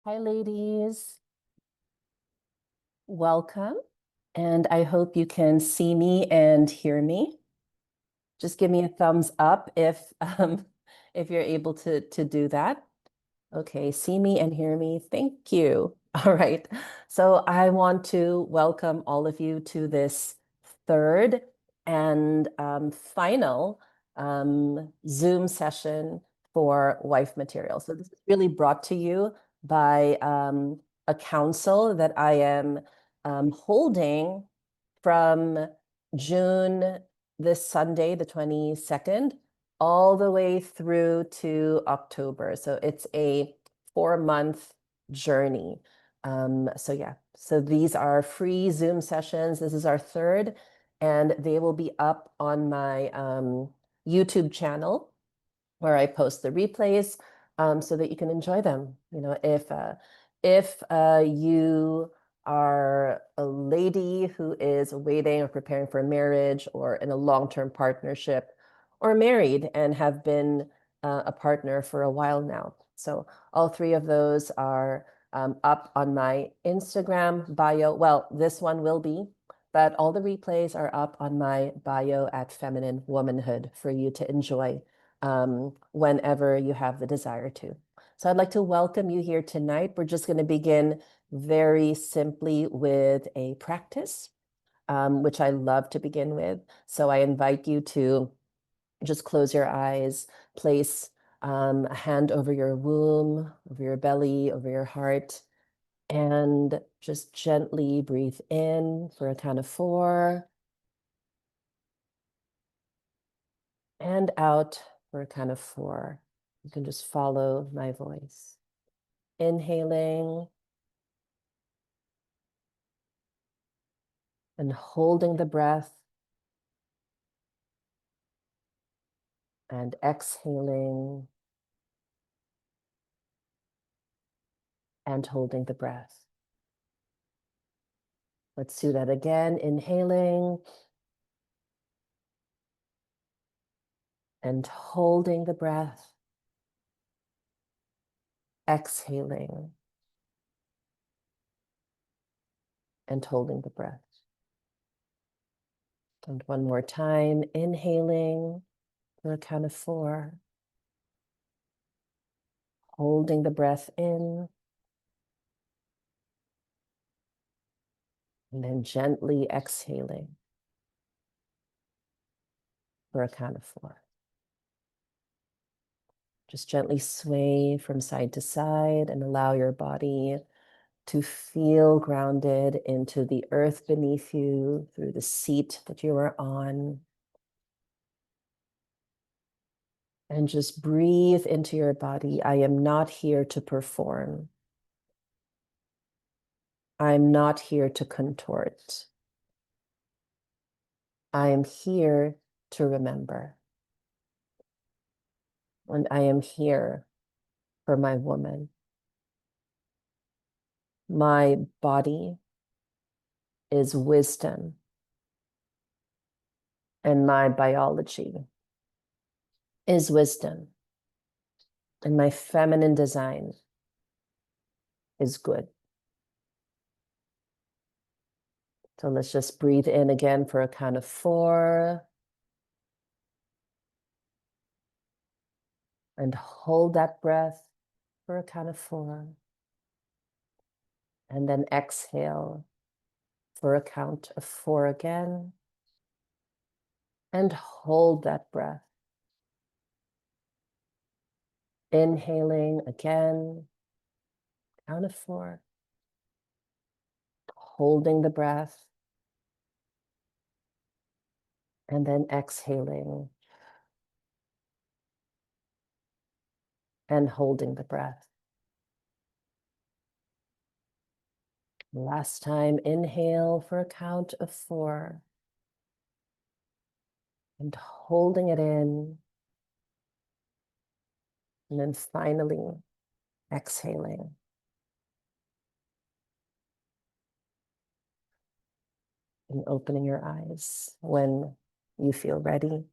Hi, ladies. Welcome. And I hope you can see me and hear me. Just give me a thumbs up if you're able to do that. Okay, see me and hear me. Thank you. All right. So I want to welcome all of you to this third and final Zoom session for Wife Material. So this is really brought to you by a council that I am holding from June, this Sunday, the 22nd, all the way through to October. So it's a 4-month journey. So these are free Zoom sessions. This is our third, and they will be up on my YouTube channel where I post the replays so that you can enjoy them. You know, if you are a lady who is waiting or preparing for marriage or in a long-term partnership or married and have been a partner for a while now. So all three of those are up on my Instagram bio. Well, this one will be, but all the replays are up on my bio at Feminine Womanhood for you to enjoy whenever you have the desire to. So I'd like to welcome you here tonight. We're just going to begin very simply with a practice, which I love to begin with. So I invite you to just close your eyes, place a hand over your womb, over your belly, over your heart, and just gently breathe in for a count of 4 and out for a count of 4. You can just follow my voice. Inhaling and holding the breath, and exhaling and holding the breath. Let's do that again. Inhaling and holding the breath. Exhaling and holding the breath. And one more time, inhaling for a count of 4. Holding the breath in. And then gently exhaling for a count of 4. Just gently sway from side to side and allow your body to feel grounded into the earth beneath you through the seat that you are on. And just breathe into your body. I am not here to perform. I'm not here to contort. I am here to remember. And I am here for my woman. My body is wisdom, and my biology is wisdom, and my feminine design is good. So let's just breathe in again for a count of 4. And hold that breath for a count of 4. And then exhale for a count of 4 again. And hold that breath. Inhaling again, count of 4. Holding the breath. And then exhaling. And holding the breath. Last time, inhale for a count of 4. And holding it in. And then finally, exhaling. And opening your eyes when you feel ready.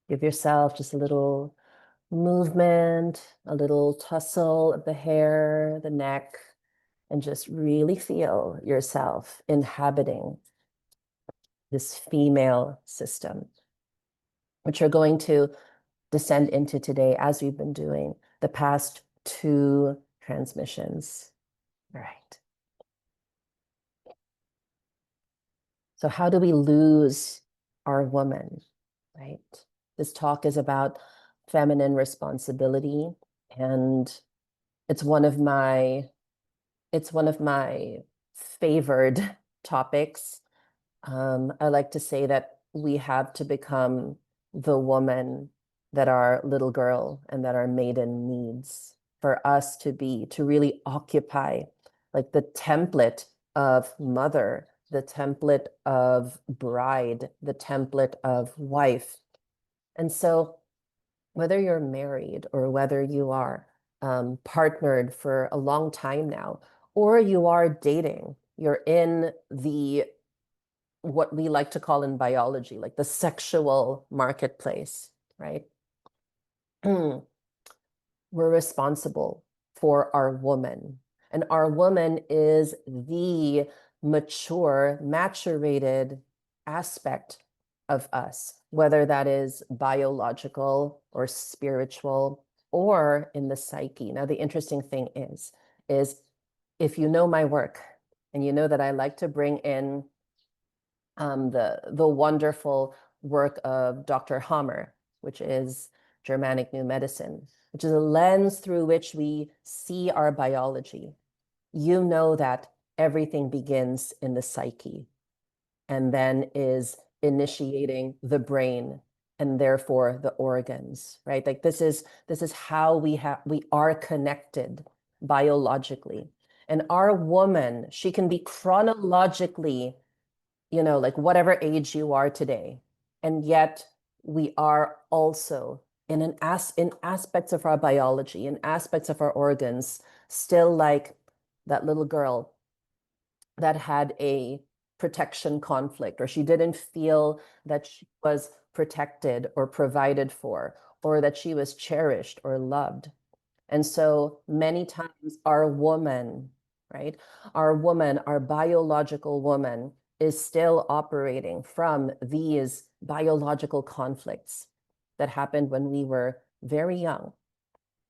Give yourself just a little movement, a little tussle of the hair, the neck, and just really feel yourself inhabiting this female system, which you're going to descend into today as we've been doing the past two transmissions. All right. So how do we lose our woman, right? This talk is about feminine responsibility, and it's one of my favored topics. I like to say that we have to become the woman that our little girl and that our maiden needs for us to really occupy like the template of mother, the template of bride, the template of wife. And so whether you're married or whether you are partnered for a long time now, or you are dating, you're in the what we like to call in biology, like the sexual marketplace, right? We're responsible for our woman. And our woman is the mature, maturated aspect of us, whether that is biological or spiritual or in the psyche. Now, the interesting thing is if you know my work and you know that I like to bring in the wonderful work of Dr. Hammer, which is Germanic New Medicine, which is a lens through which we see our biology. You know that everything begins in the psyche and then is initiating the brain and therefore the organs, right? Like this is how we are connected biologically. And our woman, she can be chronologically, like whatever age you are today. And yet we are also in aspects of our biology, in aspects of our organs, still like that little girl that had a protection conflict, or she didn't feel that she was protected or provided for, or that she was cherished or loved. And so many times our woman, right? Our woman, our biological woman is still operating from these biological conflicts that happened when we were very young.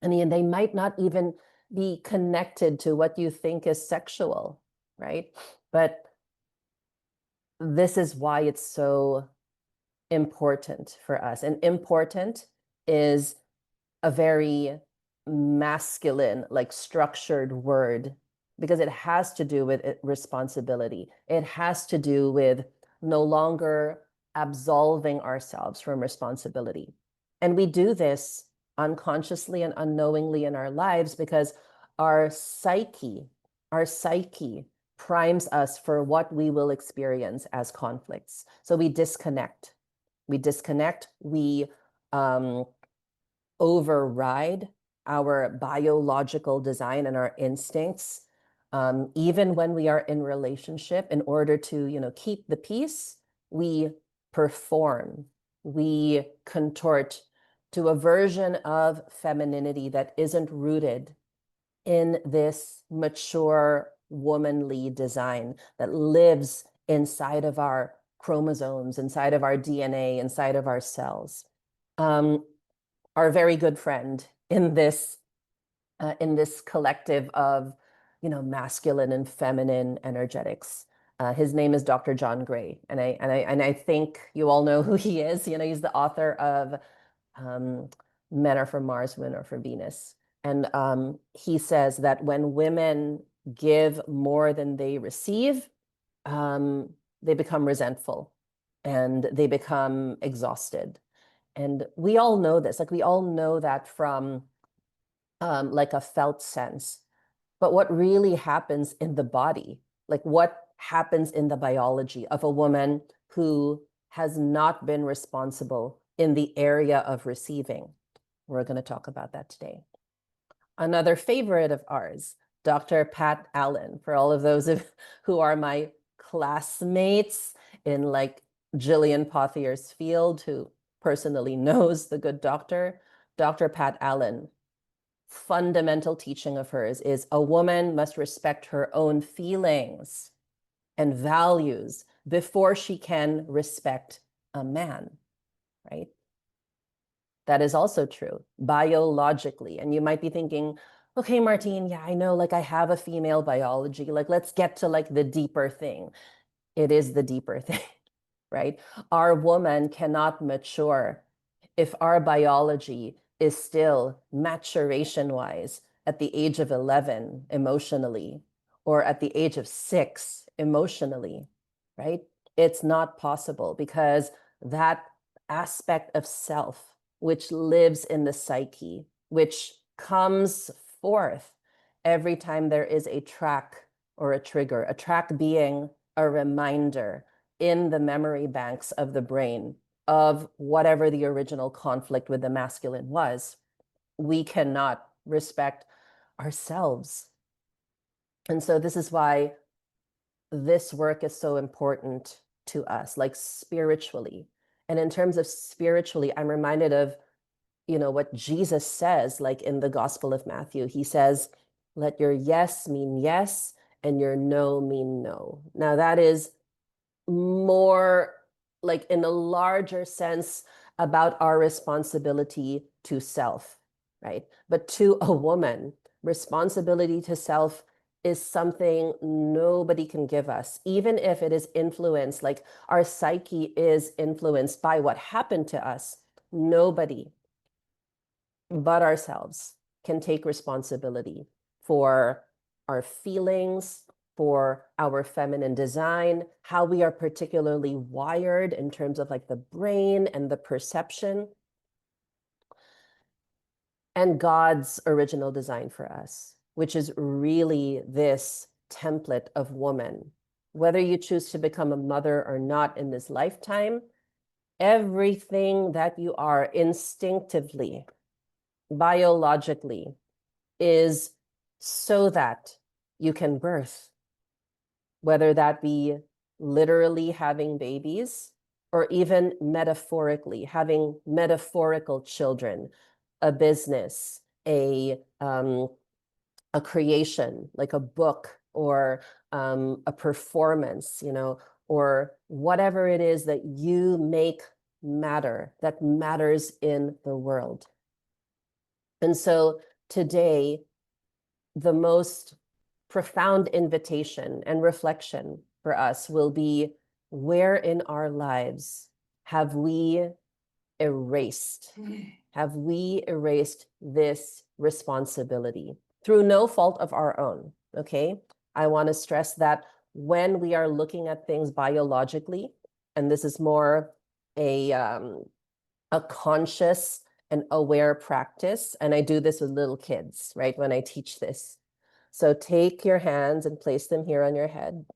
And they might not even be connected to what you think is sexual, right? But this is why it's so important for us. And important is a very masculine, like structured word, because it has to do with responsibility. It has to do with no longer absolving ourselves from responsibility. And we do this unconsciously and unknowingly in our lives because our psyche primes us for what we will experience as conflicts. So we disconnect. We override our biological design and our instincts, even when we are in relationship. In order to keep the peace, we perform, we contort to a version of femininity that isn't rooted in this mature womanly design that lives inside of our chromosomes, inside of our DNA, inside of our cells. Our very good friend in this collective of masculine and feminine energetics. His name is Dr. John Gray, and I think you all know who he is. He's the author of Men Are from Mars, Women Are from Venus, and he says that when women give more than they receive, they become resentful and they become exhausted. And we all know this, like we all know that from like a felt sense. But what really happens in the body, like what happens in the biology of a woman who has not been responsible in the area of receiving? We're going to talk about that today. Another favorite of ours, Dr. Pat Allen, for all of those who are my classmates in like Jillian Pothier's field, who personally knows the good doctor. Dr. Pat Allen, fundamental teaching of hers is a woman must respect her own feelings and values before she can respect a man, right? That is also true biologically. And you might be thinking, okay, Martine, yeah, I know, like I have a female biology. Like, let's get to like the deeper thing. It is the deeper thing, right? Our woman cannot mature if our biology is still maturation wise at the age of 11 emotionally, or at the age of 6 emotionally, right? It's not possible because that aspect of self, which lives in the psyche, which comes forth every time there is a track or a trigger, a track being a reminder in the memory banks of the brain of whatever the original conflict with the masculine was, we cannot respect ourselves. And so this is why this work is so important to us, like spiritually. And in terms of spiritually, I'm reminded of, what Jesus says, like in the Gospel of Matthew. He says, let your yes mean yes and your no mean no. Now that is more like in a larger sense about our responsibility to self, right? But to a woman, responsibility to self is something nobody can give us, even if it is influenced, like our psyche is influenced by what happened to us. Nobody but ourselves can take responsibility for our feelings, for our feminine design, how we are particularly wired in terms of like the brain and the perception, and God's original design for us, which is really this template of woman. Whether you choose to become a mother or not in this lifetime, everything that you are instinctively, biologically, is so that you can birth, whether that be literally having babies or even metaphorically having metaphorical children, a business, a creation, like a book or a performance, or whatever it is that you make matter, that matters in the world. And so today, the most profound invitation and reflection for us will be, where in our lives have we erased? Have we erased this responsibility through no fault of our own? Okay. I want to stress that when we are looking at things biologically, and this is more a conscious and aware practice, and I do this with little kids, right? When I teach this. So take your hands and place them here on your head,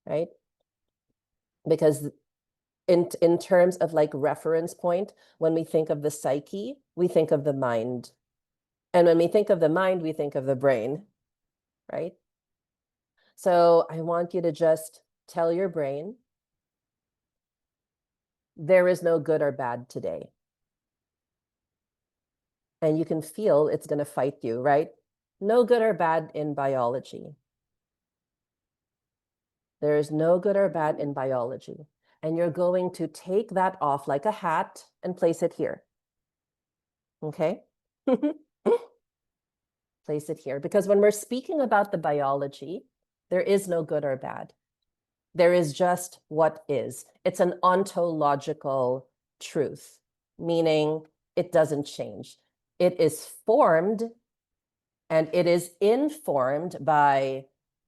right? Because in terms of like reference point, when we think of the psyche, we think of the mind. And when we think of the mind, we think of the brain, right? So I want you to just tell your brain, there is no good or bad today. And you can feel it's going to fight you, right? No good or bad in biology. There is no good or bad in biology. And you're going to take that off like a hat and place it here. Okay? Place it here. Because when we're speaking about the biology, there is no good or bad. There is just what is. It's an ontological truth, meaning it doesn't change. It is formed and it is informed by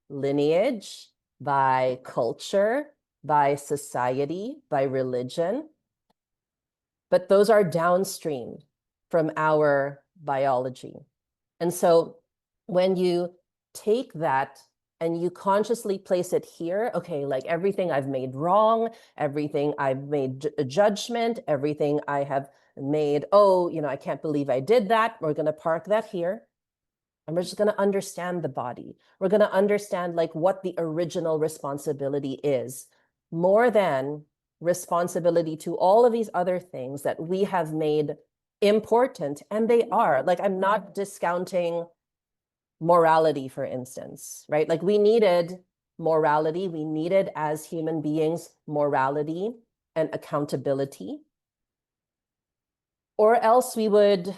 lineage, by culture, by society, by religion. But those are downstream from our biology. And so when you take that and you consciously place it here, okay, like everything I've made wrong, everything I've made a judgment, everything I have made, I can't believe I did that. We're going to park that here. And we're just going to understand the body. We're going to understand like what the original responsibility is, more than responsibility to all of these other things that we have made important, and they are. Like, I'm not discounting morality, for instance, right? Like, we needed morality. We needed, as human beings, morality and accountability. Or else we would,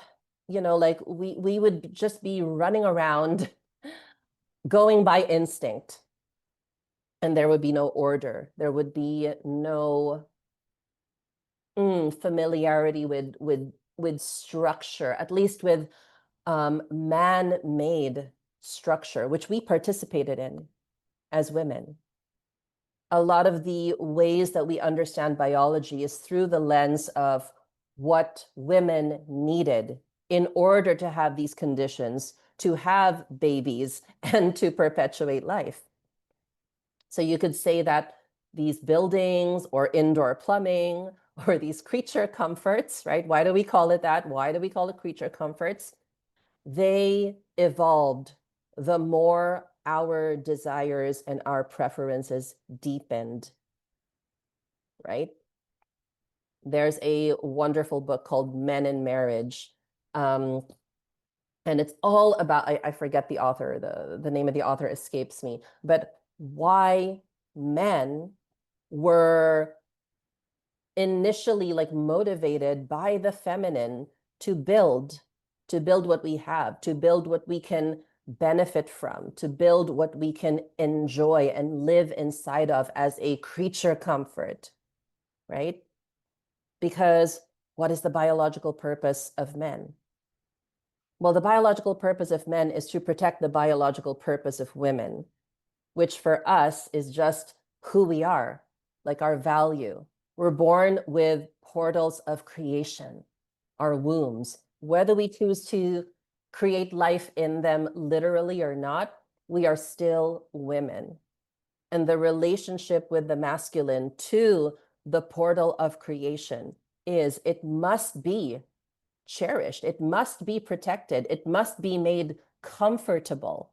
like, we would just be running around going by instinct, and there would be no order. There would be no familiarity with structure, at least with man-made structure, which we participated in as women. A lot of the ways that we understand biology is through the lens of what women needed in order to have these conditions, to have babies, and to perpetuate life. So you could say that these buildings or indoor plumbing or these creature comforts, right? Why do we call it that? Why do we call it creature comforts? They evolved the more our desires and our preferences deepened, right? There's a wonderful book called Men in Marriage. And it's all about, I forget the author, the name of the author escapes me, but why men were initially like motivated by the feminine to build what we have, to build what we can benefit from, to build what we can enjoy and live inside of as a creature comfort, right? Because what is the biological purpose of men? Well, the biological purpose of men is to protect the biological purpose of women, which for us is just who we are, like our value. We're born with portals of creation, our wombs. Whether we choose to create life in them literally or not, we are still women. And the relationship with the masculine to the portal of creation is it must be cherished, it must be protected, it must be made comfortable.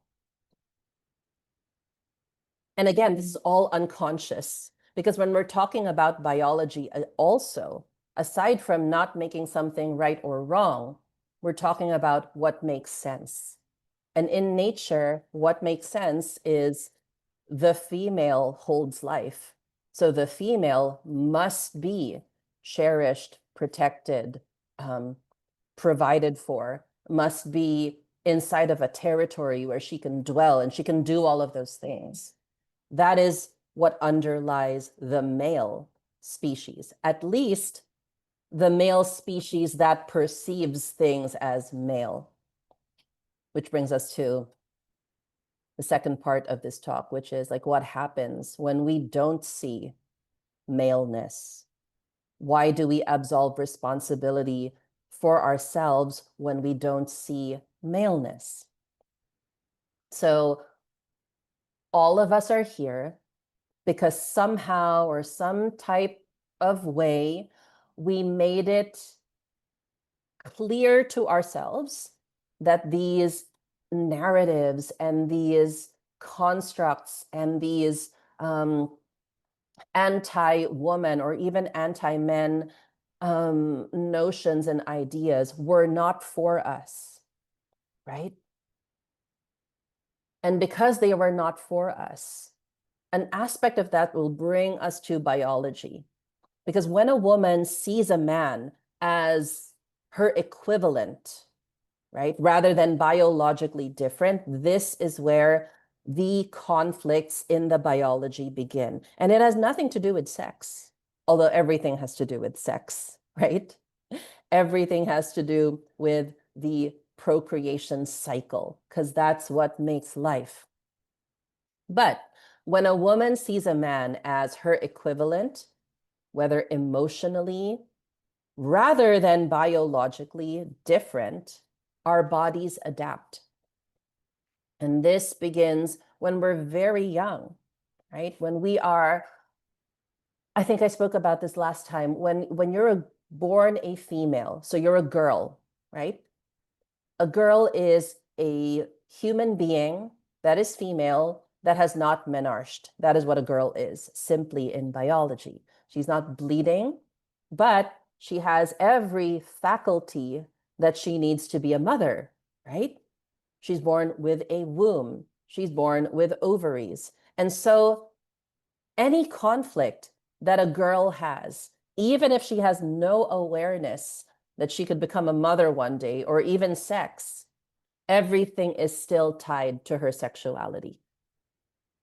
And again, this is all unconscious, because when we're talking about biology, also, aside from not making something right or wrong, we're talking about what makes sense. And in nature, what makes sense is the female holds life. So the female must be cherished, protected, provided for, must be inside of a territory where she can dwell and she can do all of those things. That is what underlies the male species, at least the male species that perceives things as male. Which brings us to the second part of this talk, which is like what happens when we don't see maleness? Why do we absolve responsibility for ourselves when we don't see maleness? So all of us are here because somehow or some type of way, we made it clear to ourselves that these narratives and these constructs and these anti-woman or even anti-men notions and ideas were not for us, right? And because they were not for us, an aspect of that will bring us to biology. Because when a woman sees a man as her equivalent, right, rather than biologically different, this is where the conflicts in the biology begin. And it has nothing to do with sex, although everything has to do with sex, right? Everything has to do with the procreation cycle, because that's what makes life. But when a woman sees a man as her equivalent, whether emotionally, rather than biologically different, our bodies adapt. And this begins when we're very young, right? When we are, I think I spoke about this last time, when you're born a female, so you're a girl, right? A girl is a human being that is female that has not menarched. That is what a girl is, simply in biology. She's not bleeding, but She has every faculty that she needs to be a mother, right? She's born with a womb. She's born with ovaries. And so any conflict that a girl has, even if she has no awareness that she could become a mother one day or even sex, everything is still tied to her sexuality.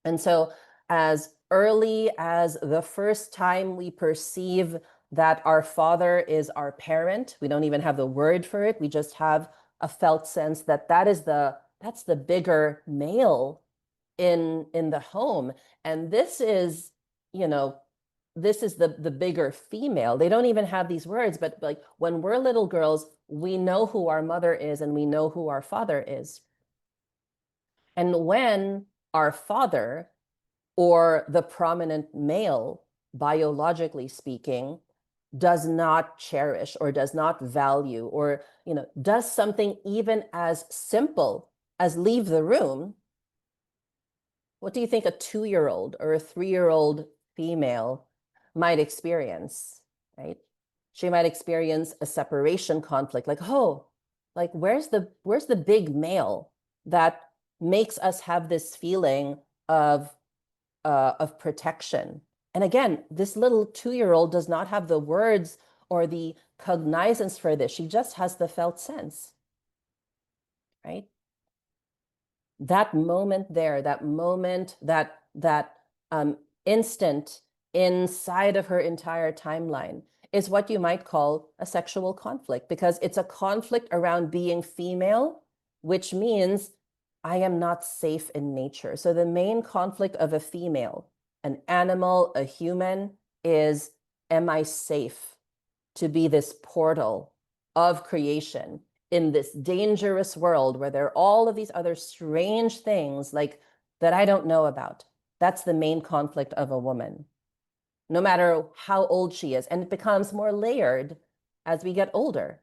And so as early as the first time we perceive that our father is our parent, we don't even have the word for it. We just have a felt sense that that's the bigger male in the home. And this is, this is the bigger female. They don't even have these words, but like when we're little girls, we know who our mother is and we know who our father is. And when our father or the prominent male, biologically speaking, does not cherish or does not value or does something even as simple as leave the room, what do you think a 2-year-old or a 3-year-old female might experience, right? She might experience a separation conflict, like, oh, like where's the big male that makes us have this feeling of protection? And again, this little 2-year-old does not have the words or the cognizance for this. She just has the felt sense, right? That moment there, that moment, that instant inside of her entire timeline is what you might call a sexual conflict, because it's a conflict around being female, which means I am not safe in nature. So the main conflict of a female, an animal, a human, is, am I safe to be this portal of creation in this dangerous world where there are all of these other strange things like that I don't know about? That's the main conflict of a woman, no matter how old she is. And it becomes more layered as we get older.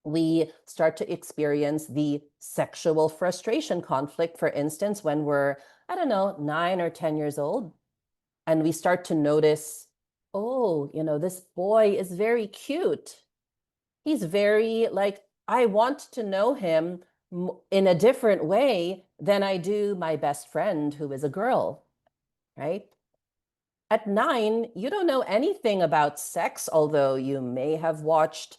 We start to experience the sexual frustration conflict, for instance, when we're, I don't know, 9 or 10 years old, and we start to notice, oh, this boy is very cute. He's very, like, I want to know him in a different way than I do my best friend who is a girl, right? At 9, you don't know anything about sex, although you may have watched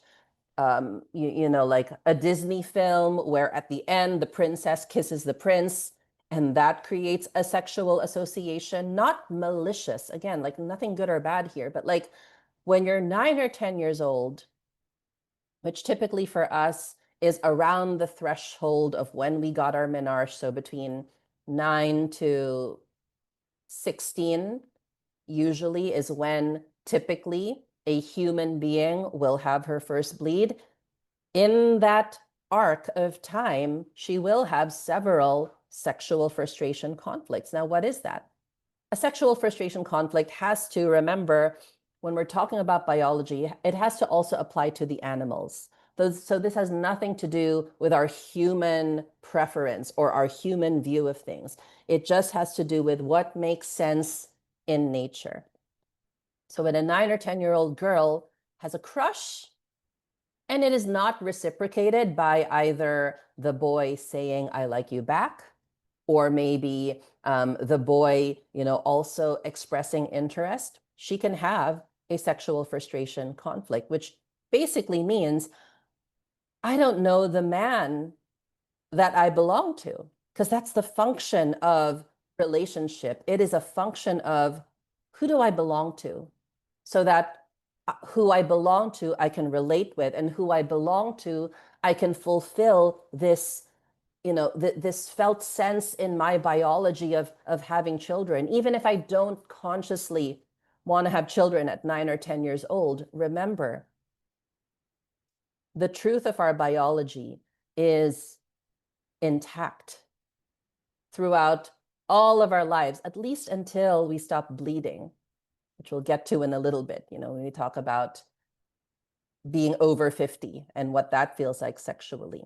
like a Disney film where at the end the princess kisses the prince, and that creates a sexual association, not malicious, again, like nothing good or bad here, but like when you're 9 or 10 years old, which typically for us is around the threshold of when we got our menarche, so between 9 to 16 usually is when typically a human being will have her first bleed. In that arc of time, she will have several sexual frustration conflicts. Now, what is that? A sexual frustration conflict has to, remember, when we're talking about biology, it has to also apply to the animals. So this has nothing to do with our human preference or our human view of things. It just has to do with what makes sense in nature. So when a 9 or 10-year-old girl has a crush and it is not reciprocated by either the boy saying, I like you back, or maybe the boy, also expressing interest, she can have a sexual frustration conflict, which basically means I don't know the man that I belong to, because that's the function of relationship. It is a function of who do I belong to, so that who I belong to, I can relate with, and who I belong to, I can fulfill this, this felt sense in my biology of having children. Even if I don't consciously want to have children at 9 or 10 years old, remember, the truth of our biology is intact throughout all of our lives, at least until we stop bleeding, which we'll get to in a little bit, when we talk about being over 50 and what that feels like sexually.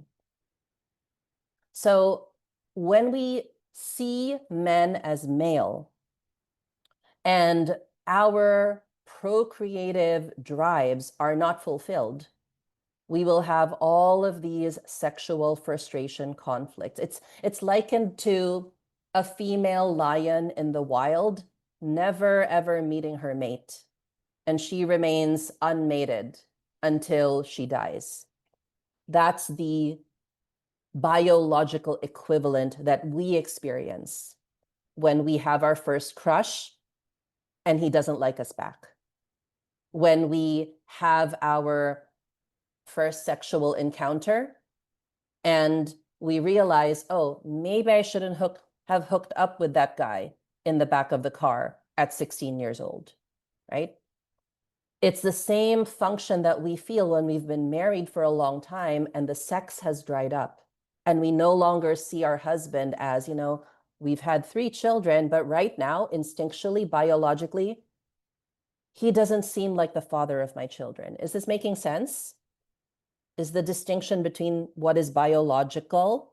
So when we see men as male and our procreative drives are not fulfilled, we will have all of these sexual frustration conflicts. It's likened to a female lion in the wild, never ever meeting her mate, and she remains unmated until she dies. That's the biological equivalent that we experience when we have our first crush and he doesn't like us back. When we have our first sexual encounter and we realize, oh, maybe I shouldn't have hooked up with that guy in the back of the car at 16 years old, right? It's the same function that we feel when we've been married for a long time and the sex has dried up. And we no longer see our husband as, we've had 3 children, but right now, instinctually, biologically, he doesn't seem like the father of my children. Is this making sense? Is the distinction between what is biological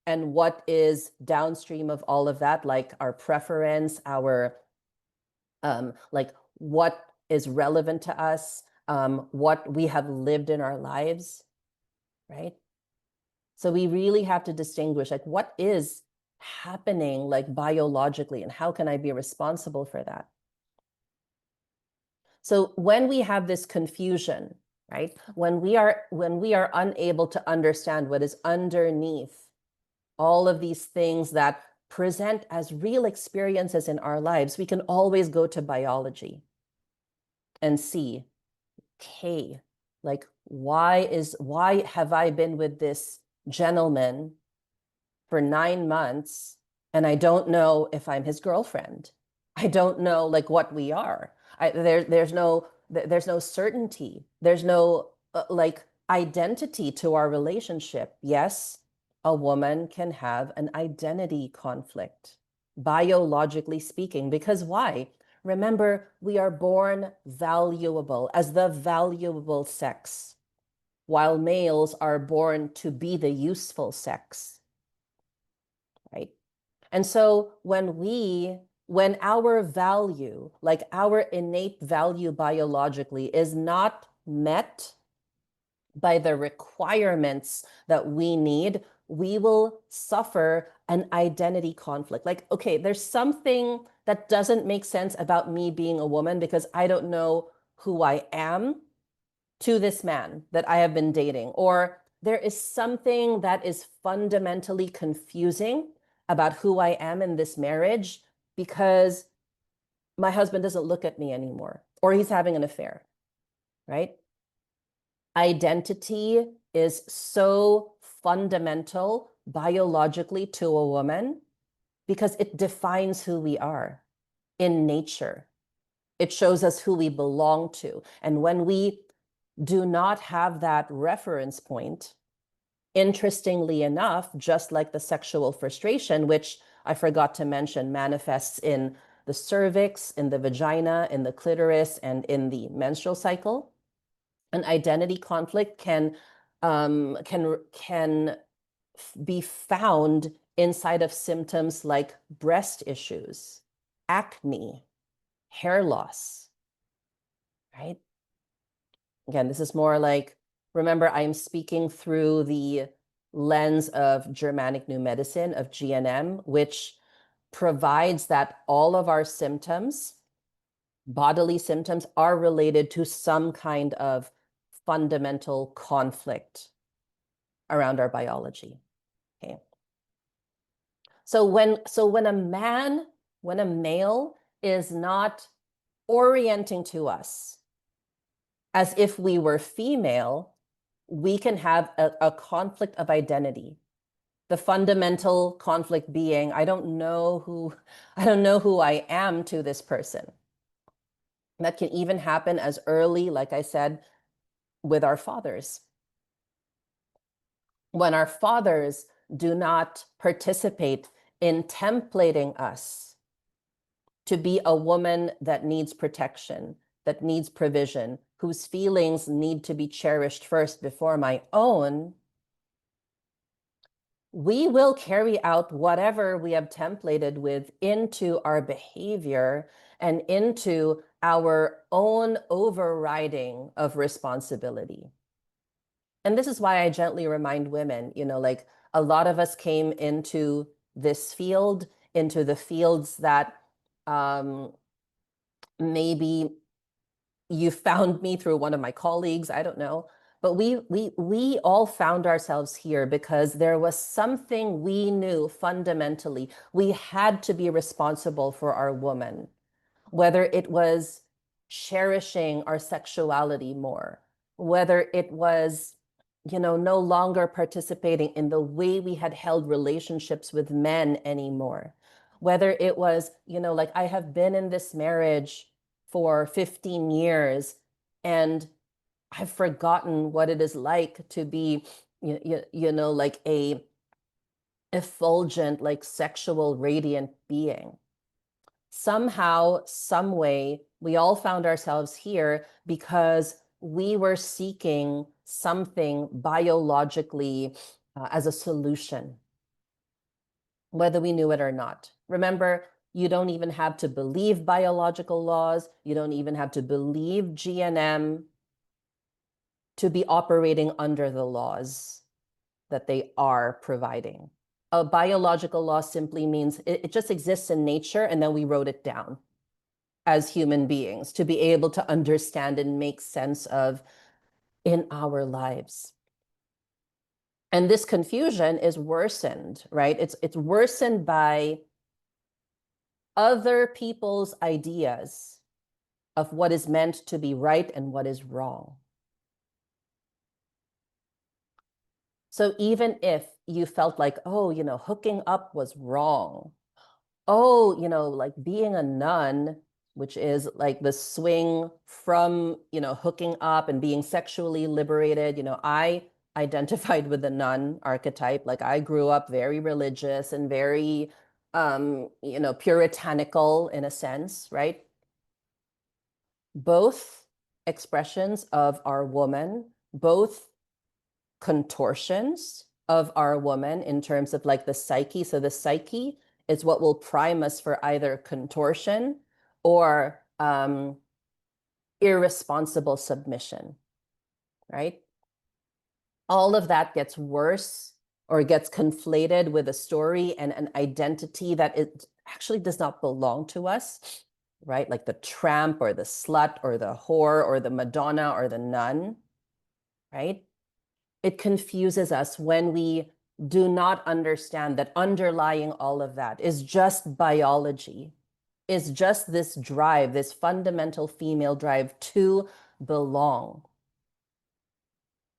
and what is downstream of all of that, like our preference, our, like what is relevant to us, what we have lived in our lives, right? So we really have to distinguish, like, what is happening, like, biologically, and how can I be responsible for that? So when we have this confusion, right, when we are unable to understand what is underneath all of these things that present as real experiences in our lives, we can always go to biology and see, okay, like, why have I been with this gentleman for 9 months and I don't know if I'm his girlfriend? I don't know, like, what we are. There's no certainty. There's no like identity to our relationship. Yes, a woman can have an identity conflict, biologically speaking, because why? Remember, we are born valuable as the valuable sex, while males are born to be the useful sex, right? And so when our value, like our innate value biologically, is not met by the requirements that we need, we will suffer an identity conflict. Like, okay, there's something that doesn't make sense about me being a woman because I don't know who I am to this man that I have been dating. Or there is something that is fundamentally confusing about who I am in this marriage because my husband doesn't look at me anymore, or he's having an affair, right? Identity is so fundamental biologically to a woman because it defines who we are in nature. It shows us who we belong to. And when we do not have that reference point, interestingly enough, just like the sexual frustration, which I forgot to mention, manifests in the cervix, in the vagina, in the clitoris, and in the menstrual cycle, an identity conflict can be found inside of symptoms like breast issues, acne, hair loss, right? Again, this is more like, remember, I'm speaking through the lens of Germanic New Medicine, of GNM, which provides that all of our symptoms, bodily symptoms, are related to some kind of fundamental conflict around our biology. Okay. So when a male is not orienting to us as if we were female, we can have a conflict of identity. The fundamental conflict being, I don't know who I am to this person. That can even happen as early, like I said, with our fathers. When our fathers do not participate in templating us to be a woman that needs protection, that needs provision, whose feelings need to be cherished first before my own, we will carry out whatever we have templated with into our behavior and into our own overriding of responsibility. And this is why I gently remind women, like a lot of us came into this field, into the fields that maybe you found me through one of my colleagues, I don't know. But we all found ourselves here because there was something we knew fundamentally. We had to be responsible for our woman, whether it was cherishing our sexuality more, whether it was, no longer participating in the way we had held relationships with men anymore, whether it was, like I have been in this marriage for 15 years and I've forgotten what it is like to be, like a effulgent, like sexual, radiant being. Somehow, some way, we all found ourselves here because we were seeking something biologically as a solution, whether we knew it or not. Remember, you don't even have to believe biological laws. You don't even have to believe GNM to be operating under the laws that they are providing. A biological law simply means it just exists in nature, and then we wrote it down as human beings to be able to understand and make sense of in our lives. And this confusion is worsened, right? It's worsened by other people's ideas of what is meant to be right and what is wrong. So even if you felt like, oh, hooking up was wrong, oh, like being a nun, which is like the swing from, hooking up and being sexually liberated. I identified with the nun archetype. Like I grew up very religious and very, puritanical in a sense, right? Both expressions of our woman, both contortions of our woman in terms of like the psyche. So the psyche is what will prime us for either contortion or irresponsible submission, right? All of that gets worse or gets conflated with a story and an identity that it actually does not belong to us, right? Like the tramp or the slut or the whore or the Madonna or the nun, right? It confuses us when we do not understand that underlying all of that is just biology, is just this drive, this fundamental female drive to belong.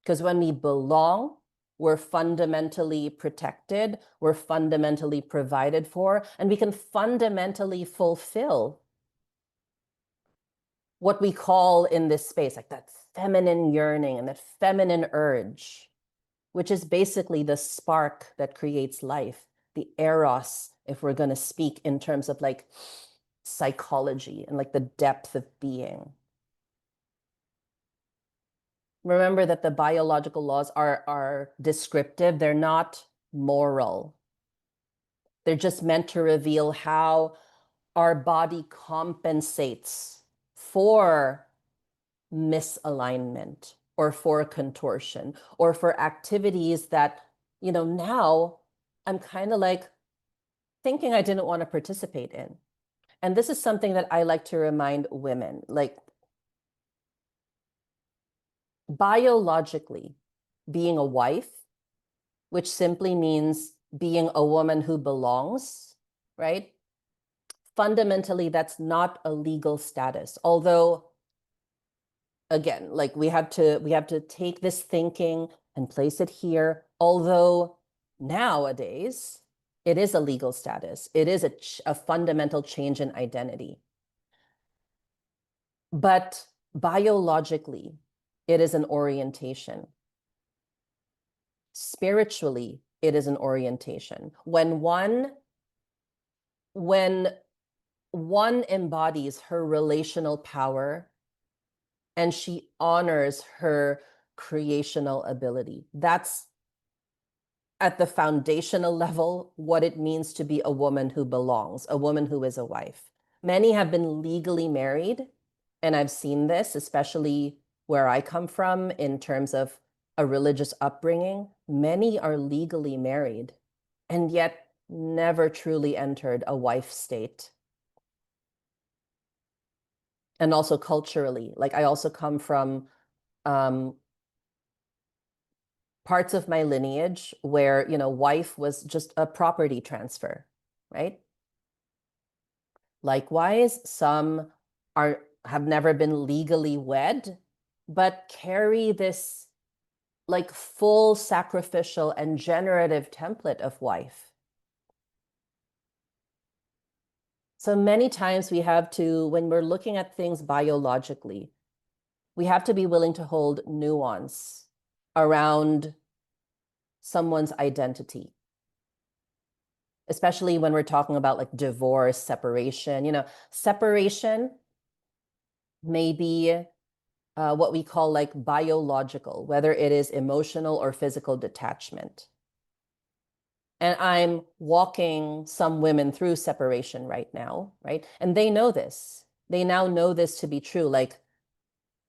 Because when we belong, we're fundamentally protected, we're fundamentally provided for, and we can fundamentally fulfill what we call in this space, like that feminine yearning and that feminine urge, which is basically the spark that creates life, the eros, if we're going to speak in terms of like psychology and like the depth of being. Remember that the biological laws are descriptive, they're not moral. They're just meant to reveal how our body compensates for misalignment or for contortion or for activities that, now I'm kind of like thinking I didn't want to participate in. And this is something that I like to remind women, like biologically, being a wife, which simply means being a woman who belongs, right? Fundamentally, that's not a legal status. Although, again, like we have to take this thinking and place it here. Although nowadays, it is a legal status. It is a fundamental change in identity. But biologically, it is an orientation. Spiritually, it is an orientation. When one embodies her relational power and she honors her creational ability, that's at the foundational level what it means to be a woman who belongs, a woman who is a wife. Many have been legally married, and I've seen this, especially where I come from in terms of a religious upbringing. Many are legally married and yet never truly entered a wife state. And also culturally, like I also come from parts of my lineage where, wife was just a property transfer, right? Likewise, some have never been legally wed, but carry this like full sacrificial and generative template of wife. So many times we have to, when we're looking at things biologically, we have to be willing to hold nuance around someone's identity, especially when we're talking about like divorce, separation. Separation may be what we call like biological, whether it is emotional or physical detachment. And I'm walking some women through separation right now, right? And they know this. They now know this to be true. Like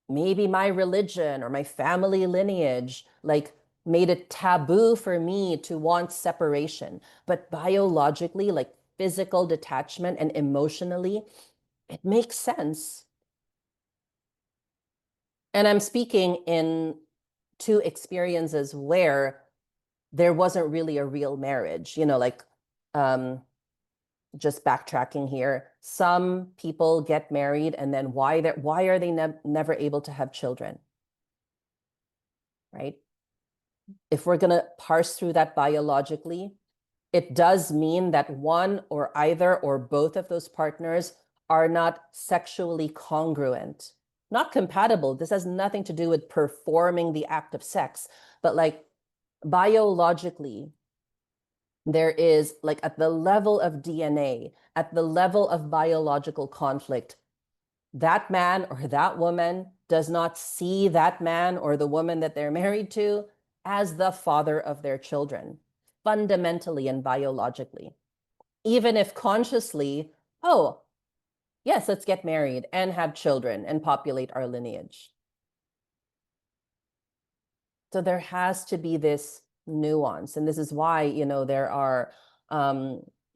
maybe my religion or my family lineage, like made it taboo for me to want separation. But biologically, like physical detachment and emotionally, it makes sense. And I'm speaking in two experiences where there wasn't really a real marriage, like just backtracking here. Some people get married and then why are they never able to have children? Right? If we're going to parse through that biologically, it does mean that one or either or both of those partners are not sexually congruent, not compatible. This has nothing to do with performing the act of sex, but like biologically, there is like at the level of DNA, at the level of biological conflict, that man or that woman does not see that man or the woman that they're married to as the father of their children, fundamentally and biologically. Even if consciously, oh, yes, let's get married and have children and populate our lineage. So there has to be this nuance. And this is why, there are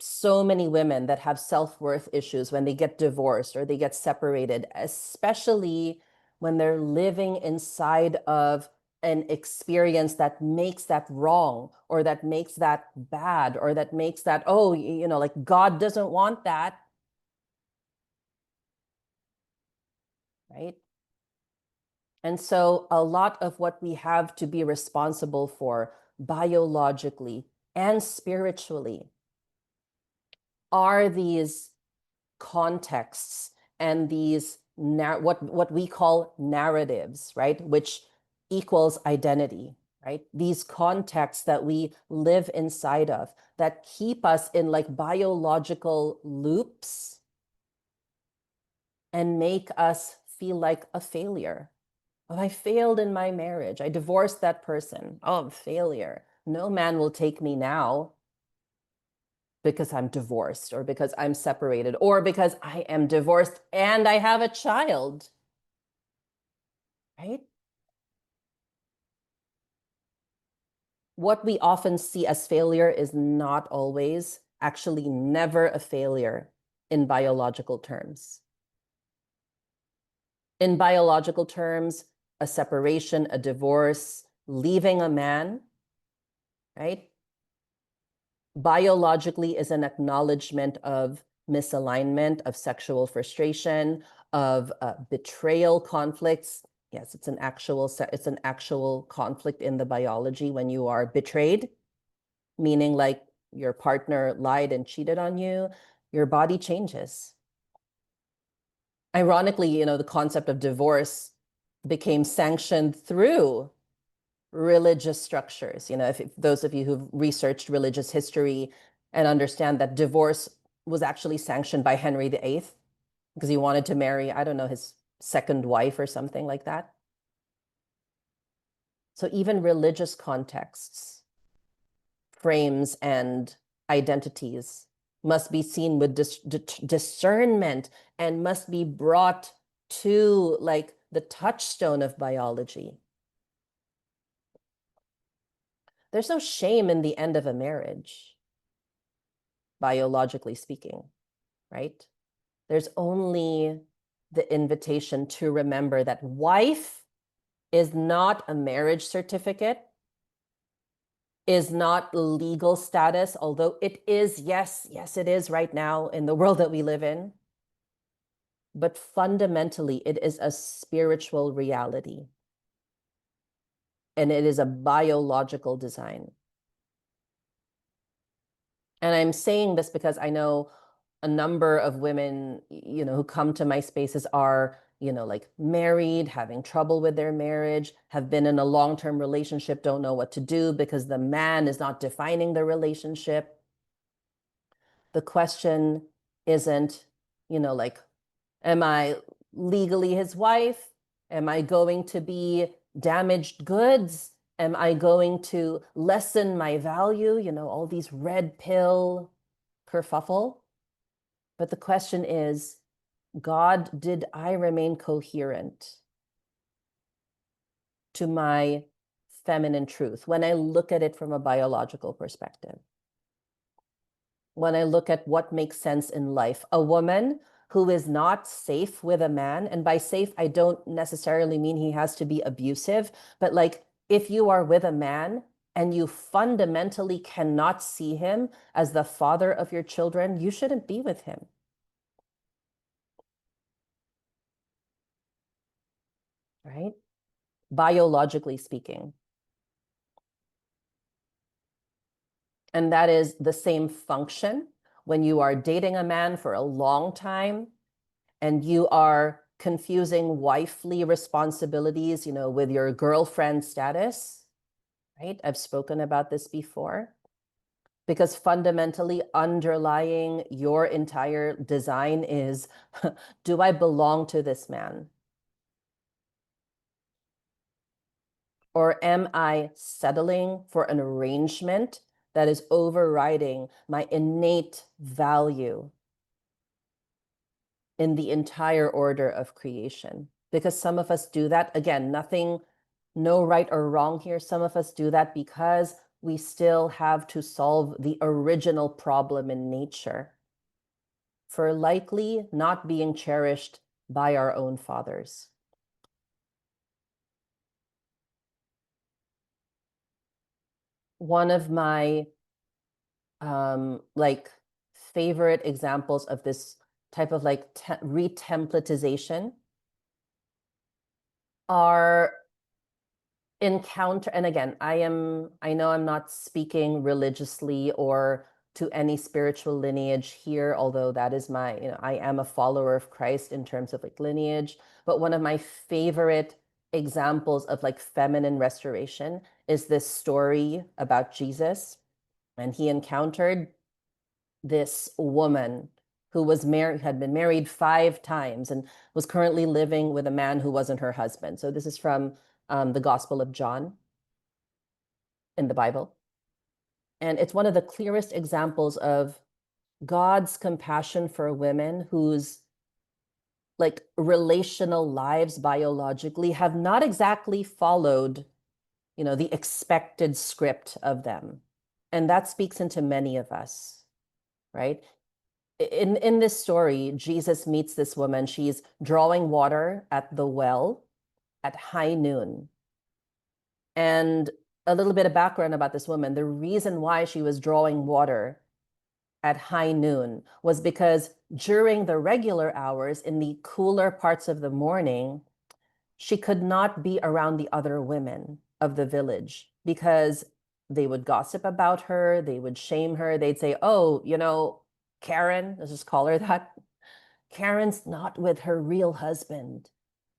so many women that have self-worth issues when they get divorced or they get separated, especially when they're living inside of an experience that makes that wrong or that makes that bad or that makes that, oh, like God doesn't want that, right? And so a lot of what we have to be responsible for biologically and spiritually are these contexts and these what we call narratives, right? Which equals identity, right? These contexts that we live inside of that keep us in like biological loops and make us feel like a failure. Oh, I failed in my marriage. I divorced that person. Oh, I'm a failure. No man will take me now because I'm divorced or because I'm separated or because I am divorced and I have a child, right? What we often see as failure is not always, actually never a failure in biological terms. In biological terms, a separation, a divorce, leaving a man, right? Biologically is an acknowledgement of misalignment, of sexual frustration, of betrayal conflicts. Yes, it's an actual conflict in the biology when you are betrayed, meaning like your partner lied and cheated on you, your body changes. Ironically, the concept of divorce became sanctioned through religious structures. If those of you who've researched religious history and understand that divorce was actually sanctioned by Henry VIII because he wanted to marry, I don't know, his second wife or something like that. So even religious contexts frames and identities must be seen with discernment and must be brought to like the touchstone of biology. There's no shame in the end of a marriage, biologically speaking, right? There's only the invitation to remember that wife is not a marriage certificate, is not legal status, although it is, yes, it is right now in the world that we live in. But fundamentally, it is a spiritual reality. And it is a biological design. And I'm saying this because I know a number of women, who come to my spaces are, like married, having trouble with their marriage, have been in a long-term relationship, don't know what to do because the man is not defining the relationship. The question isn't, like, am I legally his wife? Am I going to be damaged goods? Am I going to lessen my value? All these red pill kerfuffle. But the question is, God, did I remain coherent to my feminine truth when I look at it from a biological perspective? When I look at what makes sense in life, a woman who is not safe with a man, and by safe, I don't necessarily mean he has to be abusive, but like if you are with a man and you fundamentally cannot see him as the father of your children, you shouldn't be with him. Right? Biologically speaking. And that is the same function when you are dating a man for a long time and you are confusing wifely responsibilities, with your girlfriend status, right? I've spoken about this before. Because fundamentally underlying your entire design is, do I belong to this man? Or am I settling for an arrangement that is overriding my innate value in the entire order of creation? Because some of us do that. Again, nothing, no right or wrong here. Some of us do that because we still have to solve the original problem in nature for likely not being cherished by our own fathers. One of my like favorite examples of this type of like retemplatization are encounter, and again, I know I'm not speaking religiously or to any spiritual lineage here, although that is my, I am a follower of Christ in terms of like lineage, but one of my favorite examples of like feminine restoration is this story about Jesus. And he encountered this woman who was married, had been married 5 times and was currently living with a man who wasn't her husband. So this is from the Gospel of John in the Bible. And it's one of the clearest examples of God's compassion for women whose like relational lives biologically have not exactly followed, the expected script of them. And that speaks into many of us, right? In this story, Jesus meets this woman. She's drawing water at the well at high noon. And a little bit of background about this woman. The reason why she was drawing water at high noon was because during the regular hours, in the cooler parts of the morning, she could not be around the other women of the village because they would gossip about her, they would shame her, they'd say, oh, Karen, let's just call her that. Karen's not with her real husband.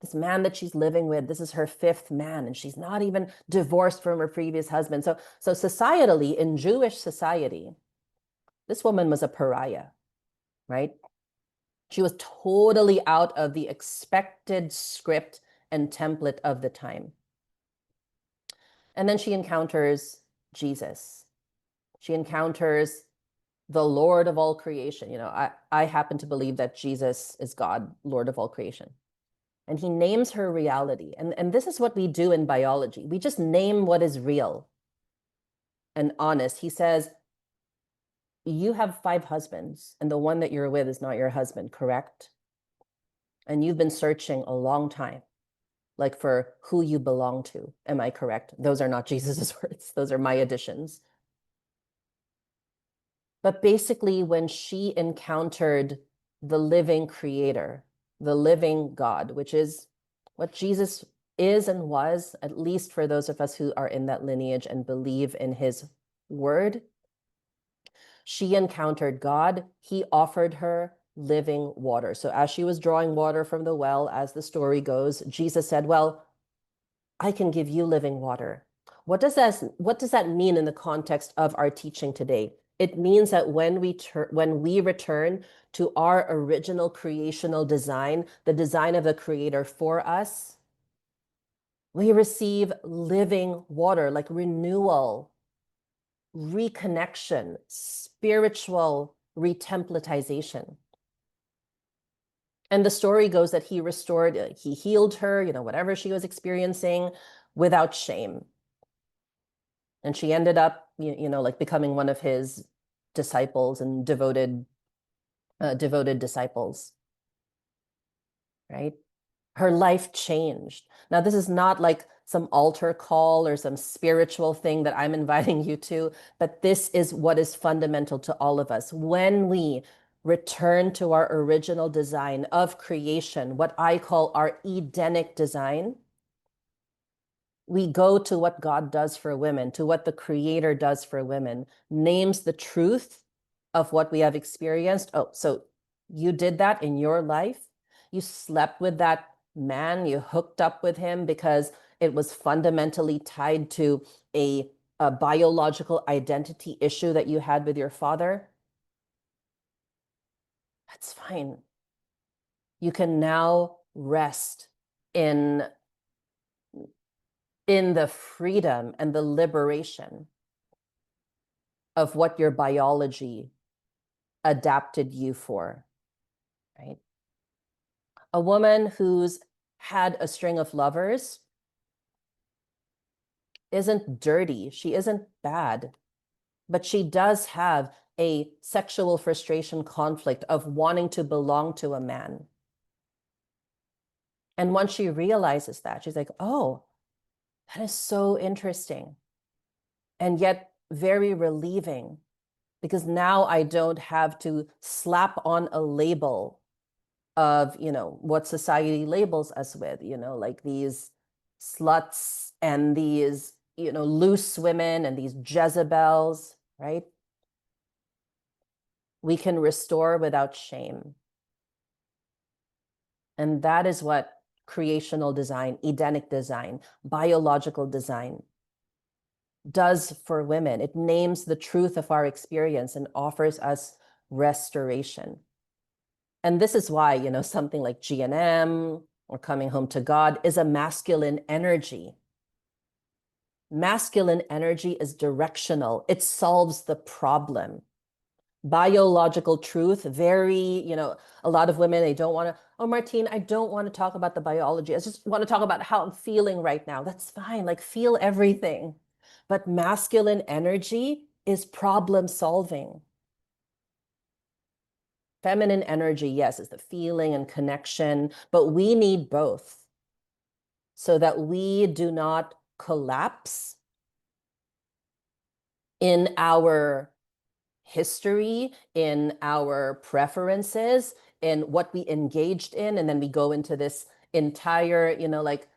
This man that she's living with, this is her 5th man, and she's not even divorced from her previous husband. So societally, in Jewish society, this woman was a pariah, right? She was totally out of the expected script and template of the time. And then she encounters Jesus. She encounters the Lord of all creation. I happen to believe that Jesus is God, Lord of all creation. And he names her reality. And this is what we do in biology. We just name what is real and honest. He says, you have 5 husbands, and the one that you're with is not your husband, correct? And you've been searching a long time, like for who you belong to. Am I correct? Those are not Jesus's words. Those are my additions. But basically, when she encountered the living creator, the living God, which is what Jesus is and was, at least for those of us who are in that lineage and believe in his word, she encountered God. He offered her living water. So as she was drawing water from the well, as the story goes, Jesus said, well, I can give you living water. What does that mean in the context of our teaching today? It means that when we return to our original creational design, the design of the creator for us, we receive living water, like renewal, reconnection, spiritual retemplatization. And the story goes that he healed her, whatever she was experiencing, without shame. And she ended up, like becoming one of his disciples and devoted disciples, right? Her life changed. Now, this is not like some altar call or some spiritual thing that I'm inviting you to, but this is what is fundamental to all of us. When we return to our original design of creation, what I call our Edenic design, we go to what God does for women, to what the Creator does for women, names the truth of what we have experienced. Oh, so you did that in your life? You slept with that man, you hooked up with him because it was fundamentally tied to a biological identity issue that you had with your father? That's fine. You can now rest in the freedom and the liberation of what your biology adapted you for, right? A woman who's had a string of lovers isn't dirty. She isn't bad, but she does have a sexual frustration conflict of wanting to belong to a man. And once she realizes that, she's like, oh, that is so interesting. And yet very relieving, because now I don't have to slap on a label of, what society labels us with, like these sluts and these, loose women and these Jezebels, right? We can restore without shame. And that is what creational design, Edenic design, biological design does for women. It names the truth of our experience and offers us restoration. And this is why, something like GNM or coming home to God is a masculine energy. Masculine energy is directional. It solves the problem. Biological truth, very, a lot of women, they don't want to, oh, Martine, I don't want to talk about the biology. I just want to talk about how I'm feeling right now. That's fine. Like, feel everything. But masculine energy is problem solving. Feminine energy, yes, is the feeling and connection, but we need both so that we do not collapse in our history, in our preferences, in what we engaged in. And then we go into this entire, like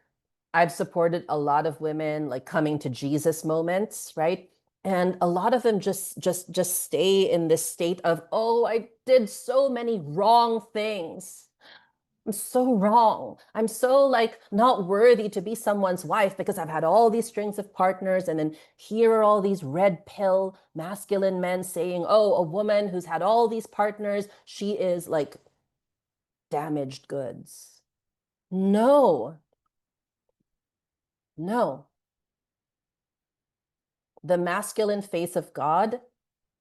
I've supported a lot of women like coming to Jesus moments, right? And a lot of them just stay in this state of, oh, I did so many wrong things. I'm so wrong. I'm so like not worthy to be someone's wife because I've had all these strings of partners. And then here are all these red pill masculine men saying, oh, a woman who's had all these partners, she is like damaged goods. No, no. The masculine face of God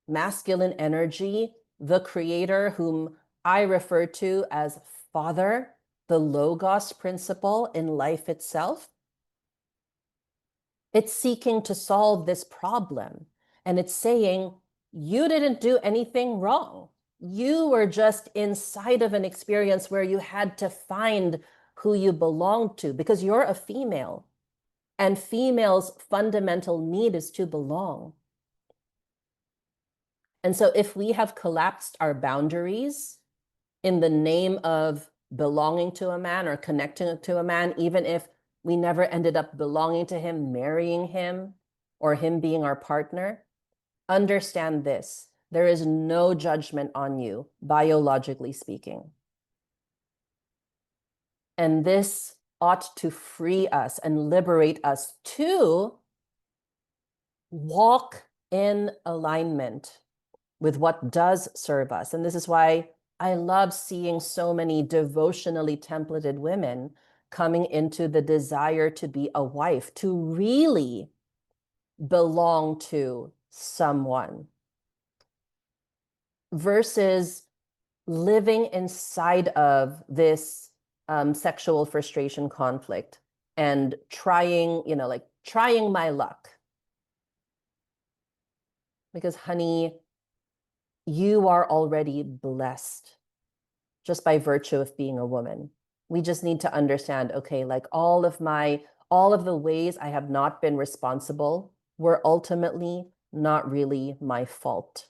masculine energy, the creator, whom I refer to as Father, the Logos principle in life itself, it's seeking to solve this problem. And it's saying, you didn't do anything wrong. You were just inside of an experience where you had to find who you belonged to because you're a female. And females' fundamental need is to belong. And so if we have collapsed our boundaries in the name of belonging to a man or connecting to a man, even if we never ended up belonging to him, marrying him, or him being our partner, understand this. There is no judgment on you, biologically speaking. And this ought to free us and liberate us to walk in alignment with what does serve us. And this is why I love seeing so many devotionally templated women coming into the desire to be a wife, to really belong to someone, versus living inside of this sexual frustration conflict and trying, like trying my luck. Because, honey, you are already blessed just by virtue of being a woman. We just need to understand, okay, like all of the ways I have not been responsible were ultimately not really my fault.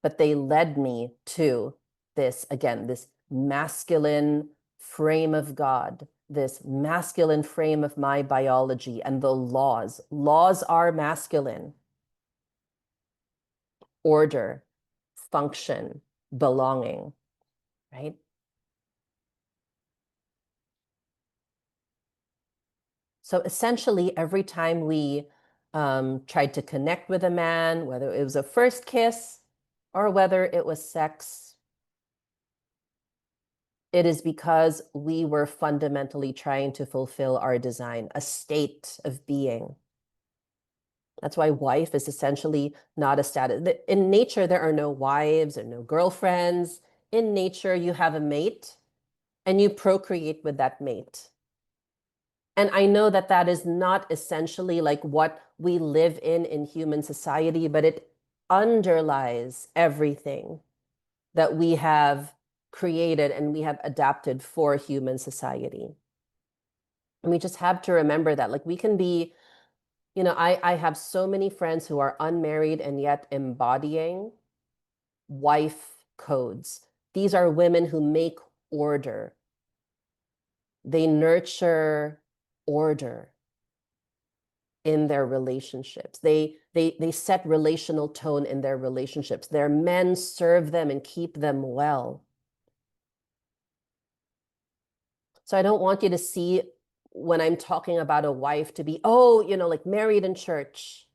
But they led me to this, again, this masculine frame of God, this masculine frame of my biology and the laws. Laws are masculine. Order, function, belonging, right? So essentially, every time we tried to connect with a man, whether it was a first kiss or whether it was sex, it is because we were fundamentally trying to fulfill our design, a state of being. That's why wife is essentially not a status. In nature, there are no wives or no girlfriends. In nature, you have a mate and you procreate with that mate. And I know that that is not essentially like what we live in human society, but it underlies everything that we have created and we have adapted for human society. And we just have to remember that, like, we can be, I have so many friends who are unmarried and yet embodying wife codes. These are women who make order. They nurture order in their relationships. They set relational tone in their relationships. Their men serve them and keep them well. So I don't want you to see when I'm talking about a wife to be, like married in church.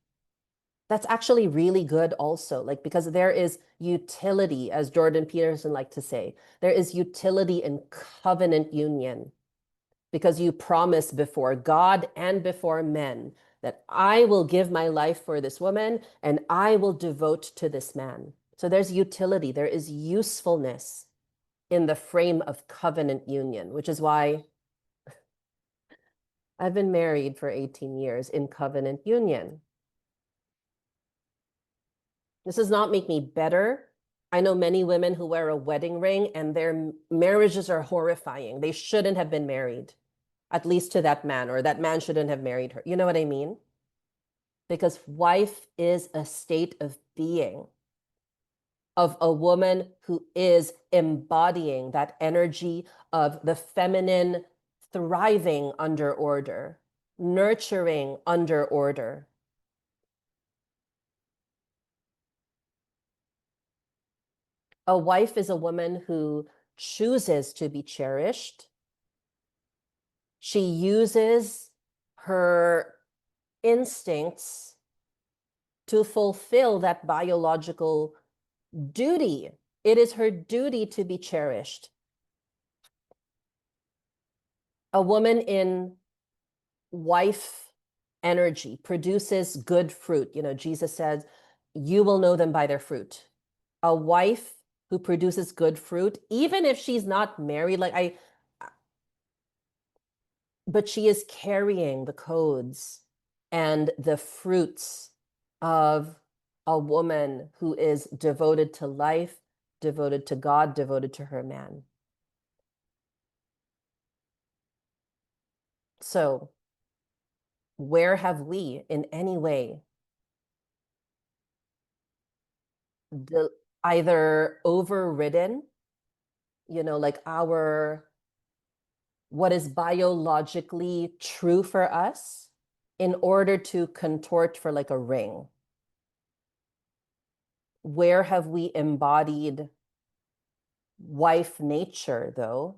That's actually really good also, like, because there is utility, as Jordan Peterson liked to say, there is utility in covenant union, because you promise before God and before men that I will give my life for this woman and I will devote to this man. So there's utility, there is usefulness in the frame of covenant union, which is why I've been married for 18 years in covenant union. This does not make me better. I know many women who wear a wedding ring and their marriages are horrifying. They shouldn't have been married, at least to that man, or that man shouldn't have married her. You know what I mean? Because wife is a state of being, of a woman who is embodying that energy of the feminine thriving under order, nurturing under order. A wife is a woman who chooses to be cherished. She uses her instincts to fulfill that biological duty. It is her duty to be cherished. A woman in wife energy produces good fruit. Jesus says, you will know them by their fruit. A wife who produces good fruit, even if she's not married, but she is carrying the codes and the fruits of a woman who is devoted to life, devoted to God, devoted to her man. So, where have we in any way either overridden, like what is biologically true for us in order to contort for like a ring? Where have we embodied wife nature, though,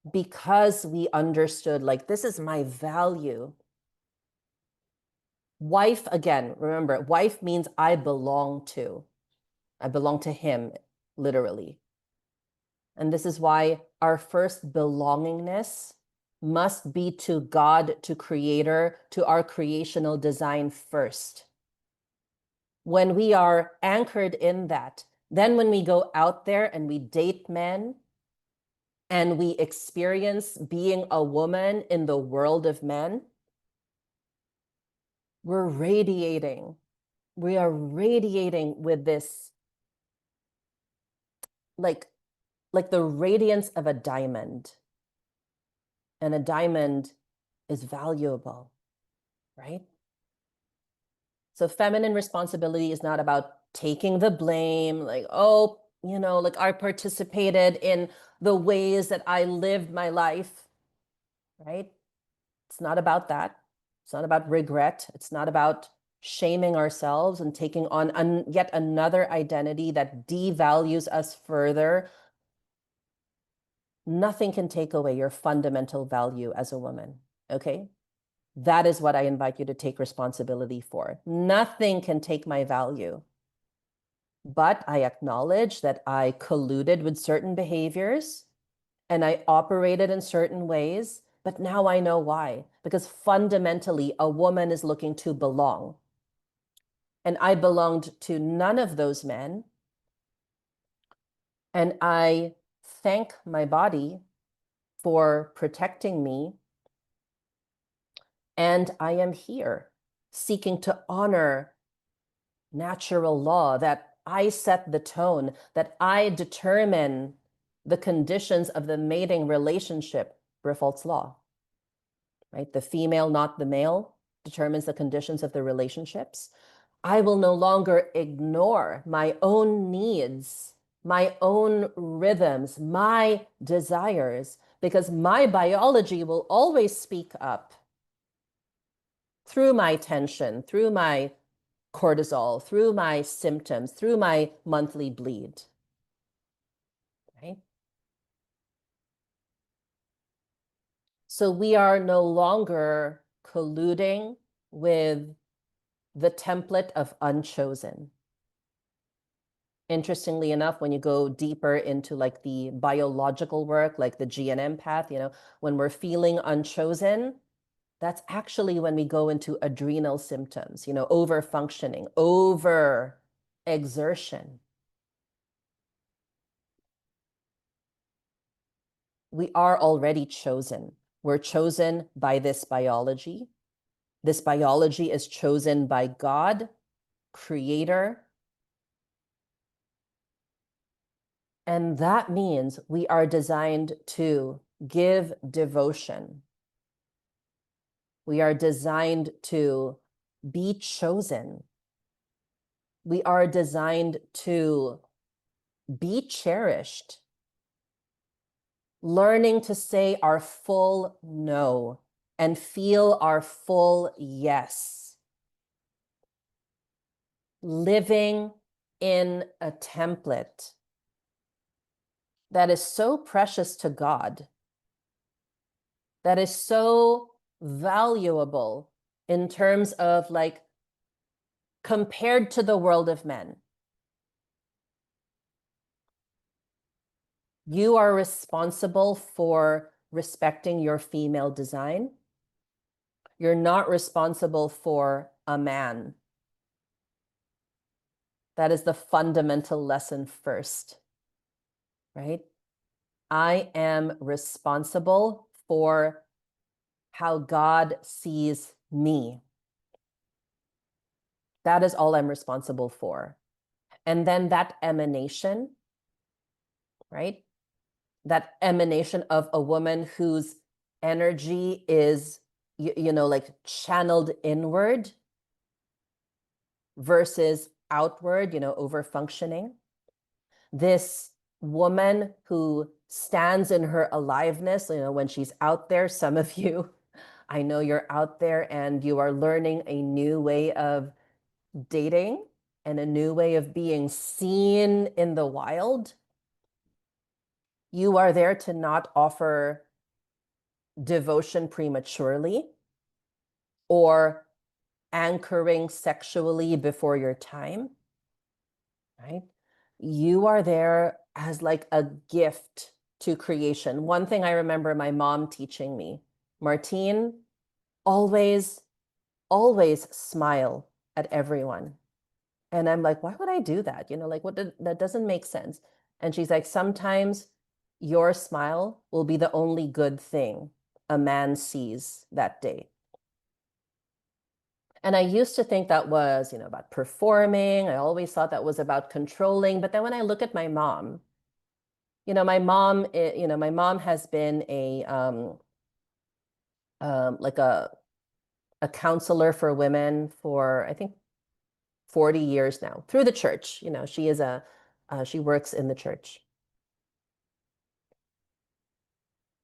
because we understood, like, this is my value? Wife, again, remember, wife means I belong to him, literally. And this is why our first belongingness must be to God, to Creator, to our creational design first. When we are anchored in that, then when we go out there and we date men and we experience being a woman in the world of men, we're radiating. We are radiating with this, like the radiance of a diamond. And a diamond is valuable, right? So feminine responsibility is not about taking the blame, like, oh, like I participated in the ways that I lived my life, right? It's not about that. It's not about regret. It's not about shaming ourselves and taking on yet another identity that devalues us further. Nothing can take away your fundamental value as a woman, okay? That is what I invite you to take responsibility for. Nothing can take my value. But I acknowledge that I colluded with certain behaviors and I operated in certain ways, but now I know why. Because fundamentally, a woman is looking to belong. And I belonged to none of those men. And I thank my body for protecting me. And I am here seeking to honor natural law, that I set the tone, that I determine the conditions of the mating relationship, Briffault's law, right? The female, not the male, determines the conditions of the relationships. I will no longer ignore my own needs, my own rhythms, my desires, because my biology will always speak up through my tension, through my cortisol, through my symptoms, through my monthly bleed, right? So we are no longer colluding with the template of unchosen. Interestingly enough, when you go deeper into like the biological work, like the GNM path, when we're feeling unchosen, that's actually when we go into adrenal symptoms, over functioning, over exertion. We are already chosen. We're chosen by this biology. This biology is chosen by God, Creator. And that means we are designed to give devotion. We are designed to be chosen. We are designed to be cherished. Learning to say our full no and feel our full yes. Living in a template that is so precious to God, that is so valuable in terms of like compared to the world of men. You are responsible for respecting your female design. You're not responsible for a man. That is the fundamental lesson first, right? I am responsible for how God sees me. That is all I'm responsible for. And then that emanation, right? That emanation of a woman whose energy is, like channeled inward versus outward, over functioning. This woman who stands in her aliveness, when she's out there, some of you, I know you're out there and you are learning a new way of dating and a new way of being seen in the wild. You are there to not offer devotion prematurely or anchoring sexually before your time, right? You are there as like a gift to creation. One thing I remember my mom teaching me, Martine, always, always smile at everyone. And I'm like, why would I do that? Like that doesn't make sense. And she's like, sometimes your smile will be the only good thing a man sees that day. And I used to think that was, about performing. I always thought that was about controlling. But then when I look at my mom, my mom has been like a counselor for women for, I think, 40 years now through the church. She works in the church.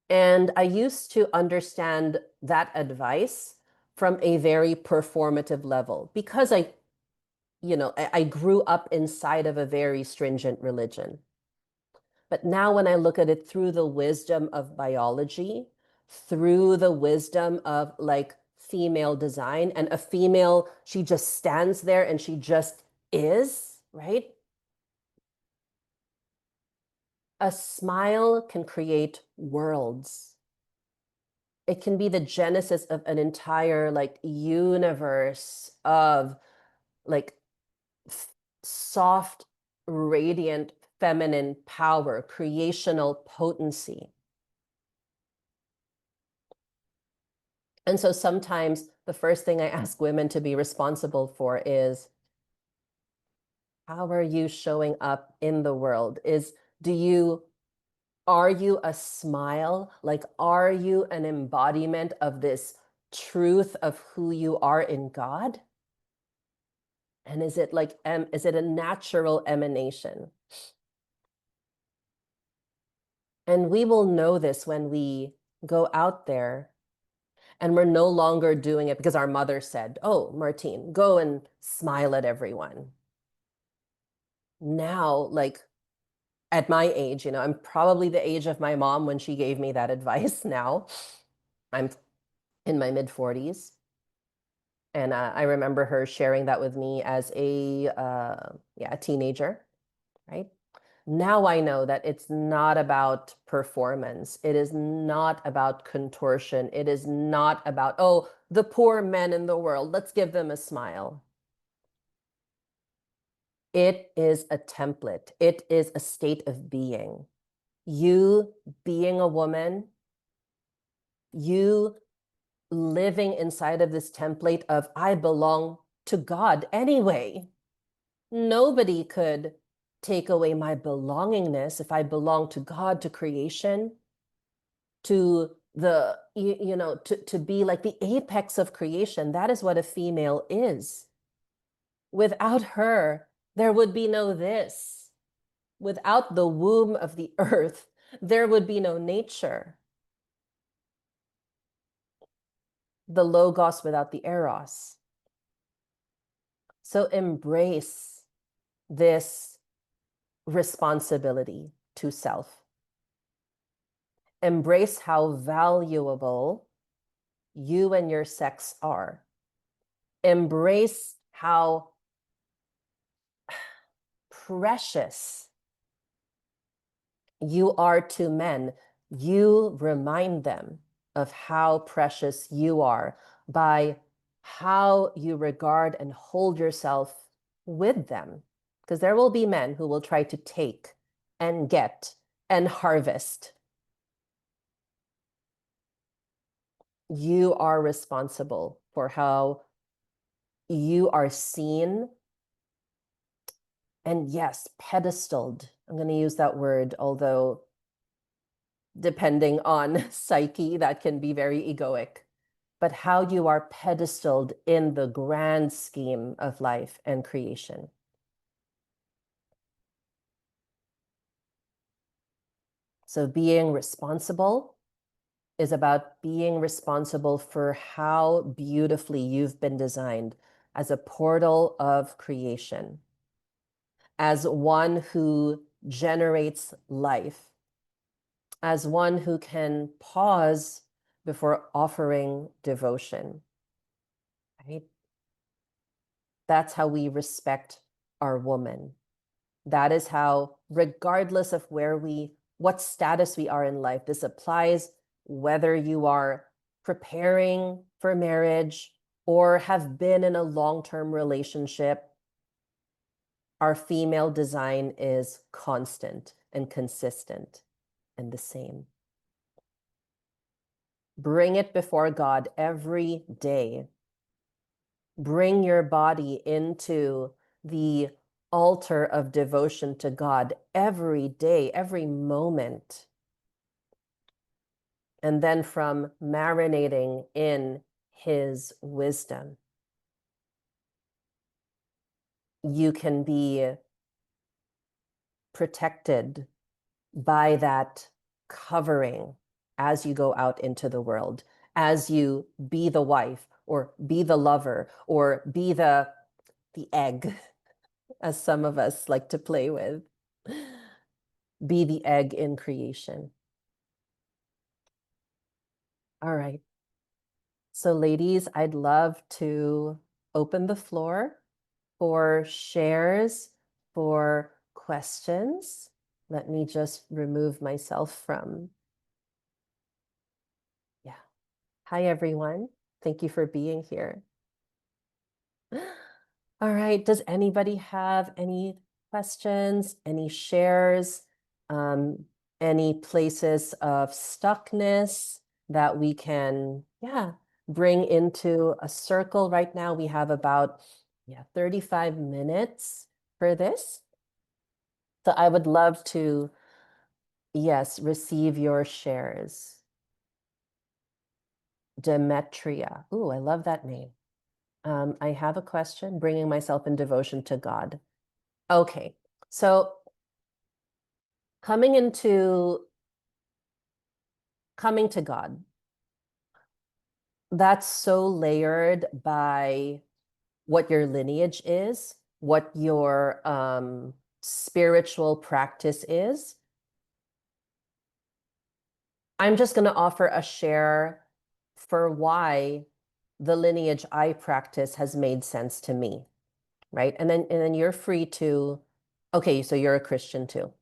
And I used to understand that advice from a very performative level because I grew up inside of a very stringent religion. But now when I look at it through the wisdom of biology, through the wisdom of like female design, and a female, she just stands there and she just is, right? A smile can create worlds. It can be the genesis of an entire like universe of like soft, radiant, feminine power, creational potency. And so sometimes the first thing I ask women to be responsible for is, how are you showing up in the world? Are you a smile? Like, are you an embodiment of this truth of who you are in God? And is it a natural emanation? And we will know this when we go out there and we're no longer doing it because our mother said, oh, Martine, go and smile at everyone. Now, like at my age, I'm probably the age of my mom when she gave me that advice. Now I'm in my mid 40s. And I remember her sharing that with me as a teenager, right? Now I know that it's not about performance. It is not about contortion. It is not about, oh, the poor men in the world, let's give them a smile. It is a template. It is a state of being. You being a woman, you living inside of this template of, I belong to God anyway. Nobody could take away my belongingness if I belong to God, to creation, to to be like the apex of creation. That is what a female is. Without her, there would be no this. Without the womb of the earth, there would be no nature. The logos without the eros. So embrace this responsibility to self. Embrace how valuable you and your sex are. Embrace how precious you are to men. You remind them of how precious you are by how you regard and hold yourself with them. because there will be men who will try to take and get and harvest. You are responsible for how you are seen and, yes, pedestaled. I'm going to use that word, although depending on psyche, that can be very egoic. But how you are pedestaled in the grand scheme of life and creation. So being responsible is about being responsible for how beautifully you've been designed as a portal of creation, as one who generates life, as one who can pause before offering devotion, right? That's how we respect our woman. That is how, regardless of what status we are in life, this applies whether you are preparing for marriage or have been in a long-term relationship. Our female design is constant and consistent and the same. Bring it before God every day. Bring your body into the altar of devotion to God every day, every moment. And then from marinating in his wisdom, you can be protected by that covering as you go out into the world, as you be the wife or be the lover or be the egg, as some of us like to play with. Be the egg in creation. All right. So ladies, I'd love to open the floor for shares, for questions. Let me just remove myself from, yeah. Hi, everyone. Thank you for being here. All right. Does anybody have any questions, any shares, any places of stuckness that we can, bring into a circle? Right now, we have about 35 minutes for this. So I would love to, yes, receive your shares. Demetria. Ooh, I love that name. I have a question, bringing myself in devotion to God. Okay, so coming to God, that's so layered by what your lineage is, what your spiritual practice is. I'm just going to offer a share for why the lineage I practice has made sense to me, right? And then you're free to, okay, so you're a Christian too.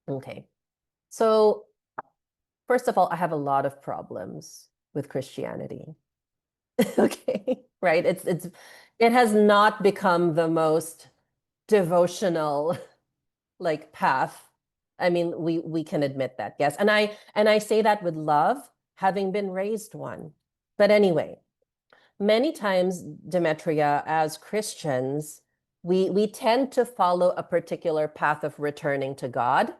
Okay. So first of all, I have a lot of problems with Christianity. Okay, right? It has not become the most devotional like path. I mean, we can admit that, yes. And I say that with love, having been raised one. But anyway, many times, Demetria, as Christians, we tend to follow a particular path of returning to God,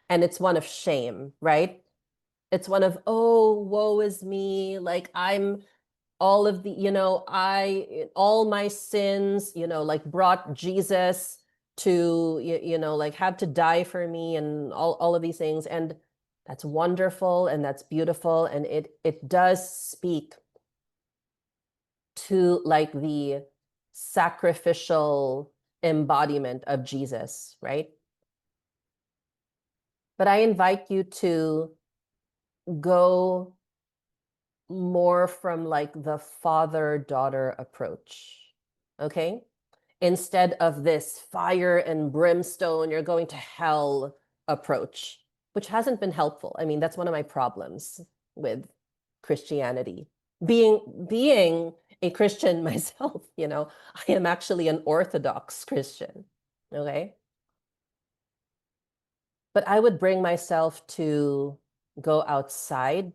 and it's one of shame, right? It's one of, oh, woe is me, like I'm all of the, all my sins, like brought Jesus to, like had to die for me and all of these things. And that's wonderful and that's beautiful. And it does speak to like the sacrificial embodiment of Jesus, right? But I invite you to go more from like the father-daughter approach, okay? Instead of this fire and brimstone, you're going to hell approach, which hasn't been helpful. I mean, that's one of my problems with Christianity. Being a Christian myself, I am actually an Orthodox Christian. Okay. But I would bring myself to go outside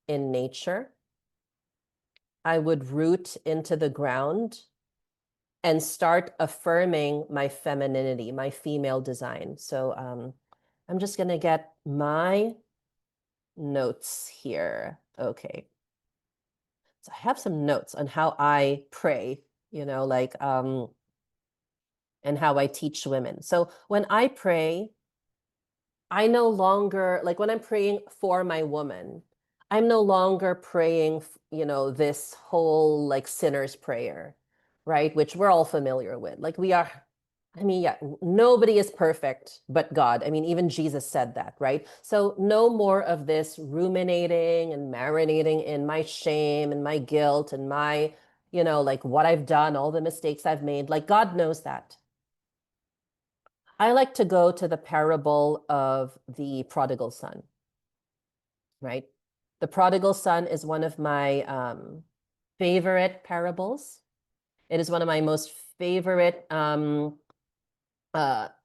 in nature. I would root into the ground and start affirming my femininity, my female design. So I'm just going to get my notes here. Okay. So I have some notes on how I pray, and how I teach women. So when I pray, I no longer, like when I'm praying for my woman, I'm no longer praying, this whole like sinner's prayer, right? Which we're all familiar with. Like we are, I mean, yeah, nobody is perfect but God. I mean, even Jesus said that, right? So no more of this ruminating and marinating in my shame and my guilt and my, like what I've done, all the mistakes I've made. Like God knows that. I like to go to the parable of the prodigal son, right? The prodigal son is one of my favorite parables. It is one of my most favorite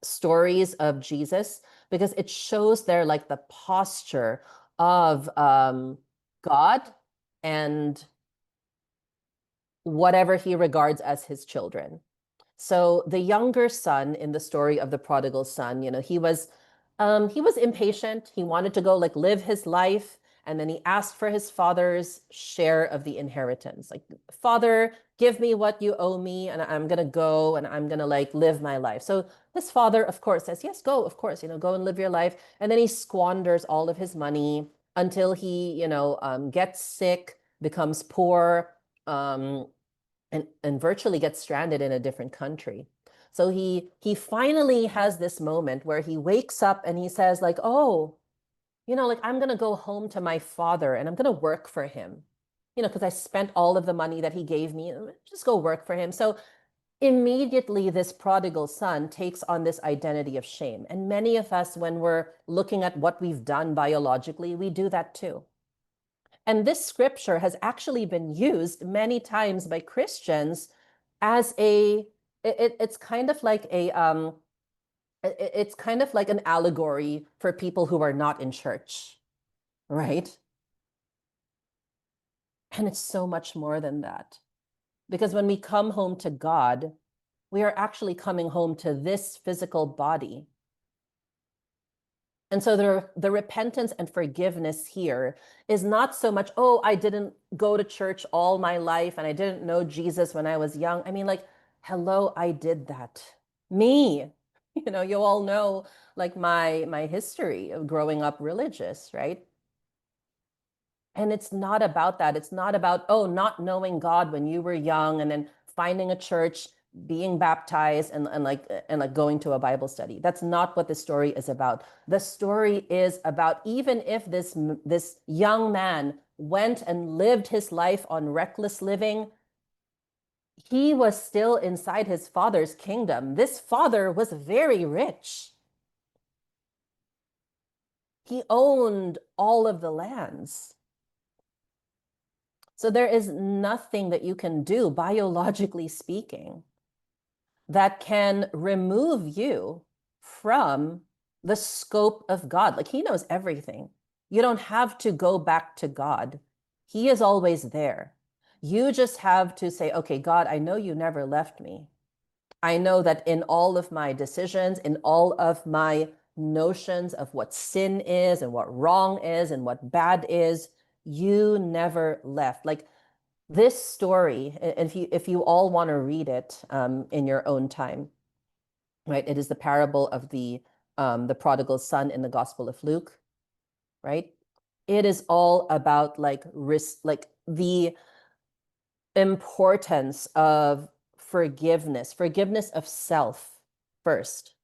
stories of Jesus because it shows there like the posture of God and whatever he regards as his children. So the younger son in the story of the prodigal son, he was impatient. He wanted to go like live his life, and then he asked for his father's share of the inheritance. Like, Father, give me what you owe me, and I'm gonna go and I'm gonna like live my life. So this father, of course, says, yes, go, of course, go and live your life. And then he squanders all of his money until he, gets sick, becomes poor, um, and virtually gets stranded in a different country. So he finally has this moment where he wakes up and he says like, oh, like I'm going to go home to my father and I'm going to work for him. Because I spent all of the money that he gave me, just go work for him. So immediately this prodigal son takes on this identity of shame. And many of us, when we're looking at what we've done biologically, we do that too. And this scripture has actually been used many times by Christians as it's kind of like it's kind of like an allegory for people who are not in church, right? And it's so much more than that. Because when we come home to God, we are actually coming home to this physical body. And so the repentance and forgiveness here is not so much, oh, I didn't go to church all my life and I didn't know Jesus when I was young. I mean, like, hello, I did that. Me. You all know like my history of growing up religious, right? And it's not about that. It's not about, oh, not knowing God when you were young and then finding a church, being baptized and like going to a Bible study. That's not what the story is about. The story is about even if this young man went and lived his life on reckless living, he was still inside his father's kingdom. This father was very rich. He owned all of the lands. So there is nothing that you can do, biologically speaking, that can remove you from the scope of God. Like he knows everything. You don't have to go back to God. He is always there. You just have to say, okay, God, I know you never left me. I know that in all of my decisions, in all of my notions of what sin is and what wrong is and what bad is, you never left. Like this story, if you all want to read it in your own time, right? It is the parable of the prodigal son in the Gospel of Luke, right? It is all about like risk, like the importance of forgiveness of self first.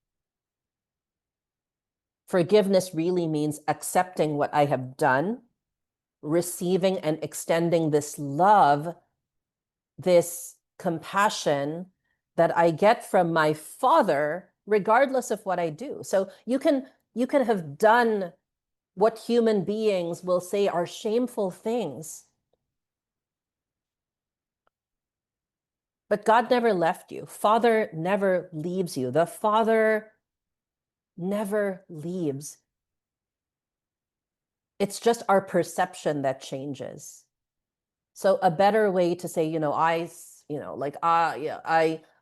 Forgiveness really means accepting what I have done, receiving and extending this love, this compassion that I get from my father, regardless of what I do. So you can have done what human beings will say are shameful things. But God never left you. Father never leaves you. The Father never leaves. It's just our perception that changes. So a better way to say, yeah,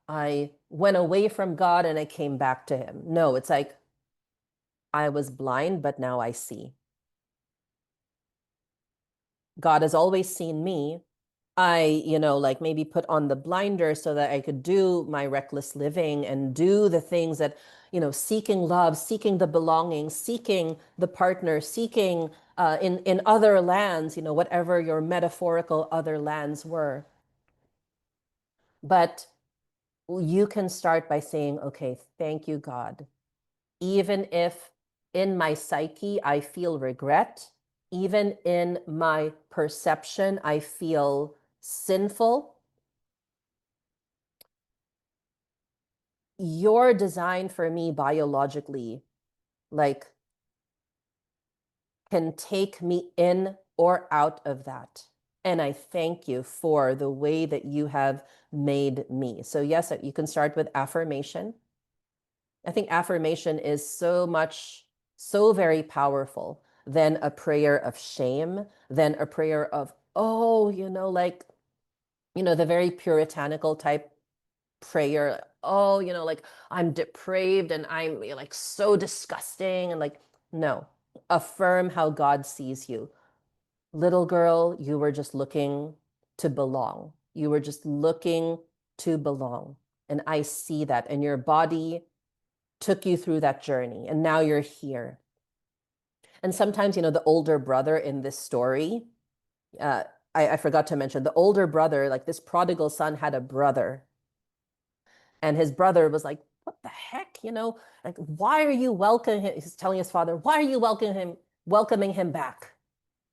I went away from God and I came back to him. No, it's like I was blind, but now I see. God has always seen me. I, like maybe put on the blinder so that I could do my reckless living and do the things that, seeking love, seeking the belonging, seeking the partner, seeking in other lands, whatever your metaphorical other lands were. But you can start by saying, okay, thank you, God. Even if in my psyche I feel regret, even in my perception I feel sinful, your design for me biologically, like, can take me in or out of that. And I thank you for the way that you have made me. So yes, you can start with affirmation. I think affirmation is so very powerful than a prayer of shame, than a prayer of, oh, the very puritanical type prayer. Oh, like I'm depraved and I'm like so disgusting. And like, no, affirm how God sees you. Little girl, you were just looking to belong. You were just looking to belong. And I see that. And your body took you through that journey. And now you're here. And sometimes, the older brother in this story, uh, I forgot to mention the older brother, like this prodigal son had a brother. And his brother was like, what the heck? Like, why are you welcoming him? He's telling his father, why are you welcoming him back?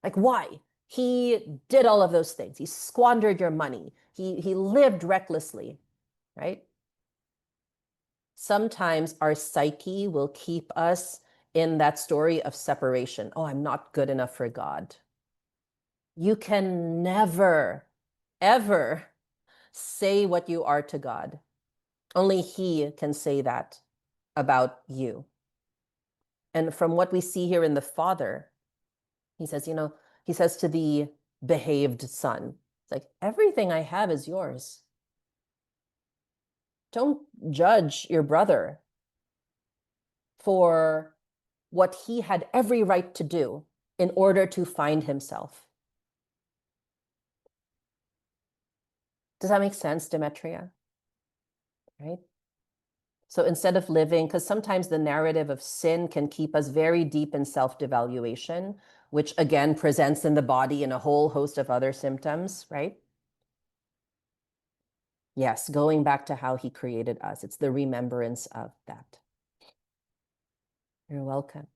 Like, why? He did all of those things. He squandered your money. He lived recklessly, right? Sometimes our psyche will keep us in that story of separation. Oh, I'm not good enough for God. You can never, ever say what you are to God. Only he can say that about you. And from what we see here in the father, he says, he says to the behaved son, it's like, everything I have is yours. Don't judge your brother for what he had every right to do in order to find himself. Does that make sense, Demetria? Right? So instead of living, because sometimes the narrative of sin can keep us very deep in self-devaluation, which again presents in the body in a whole host of other symptoms, right? Yes, going back to how he created us. It's the remembrance of that. You're welcome.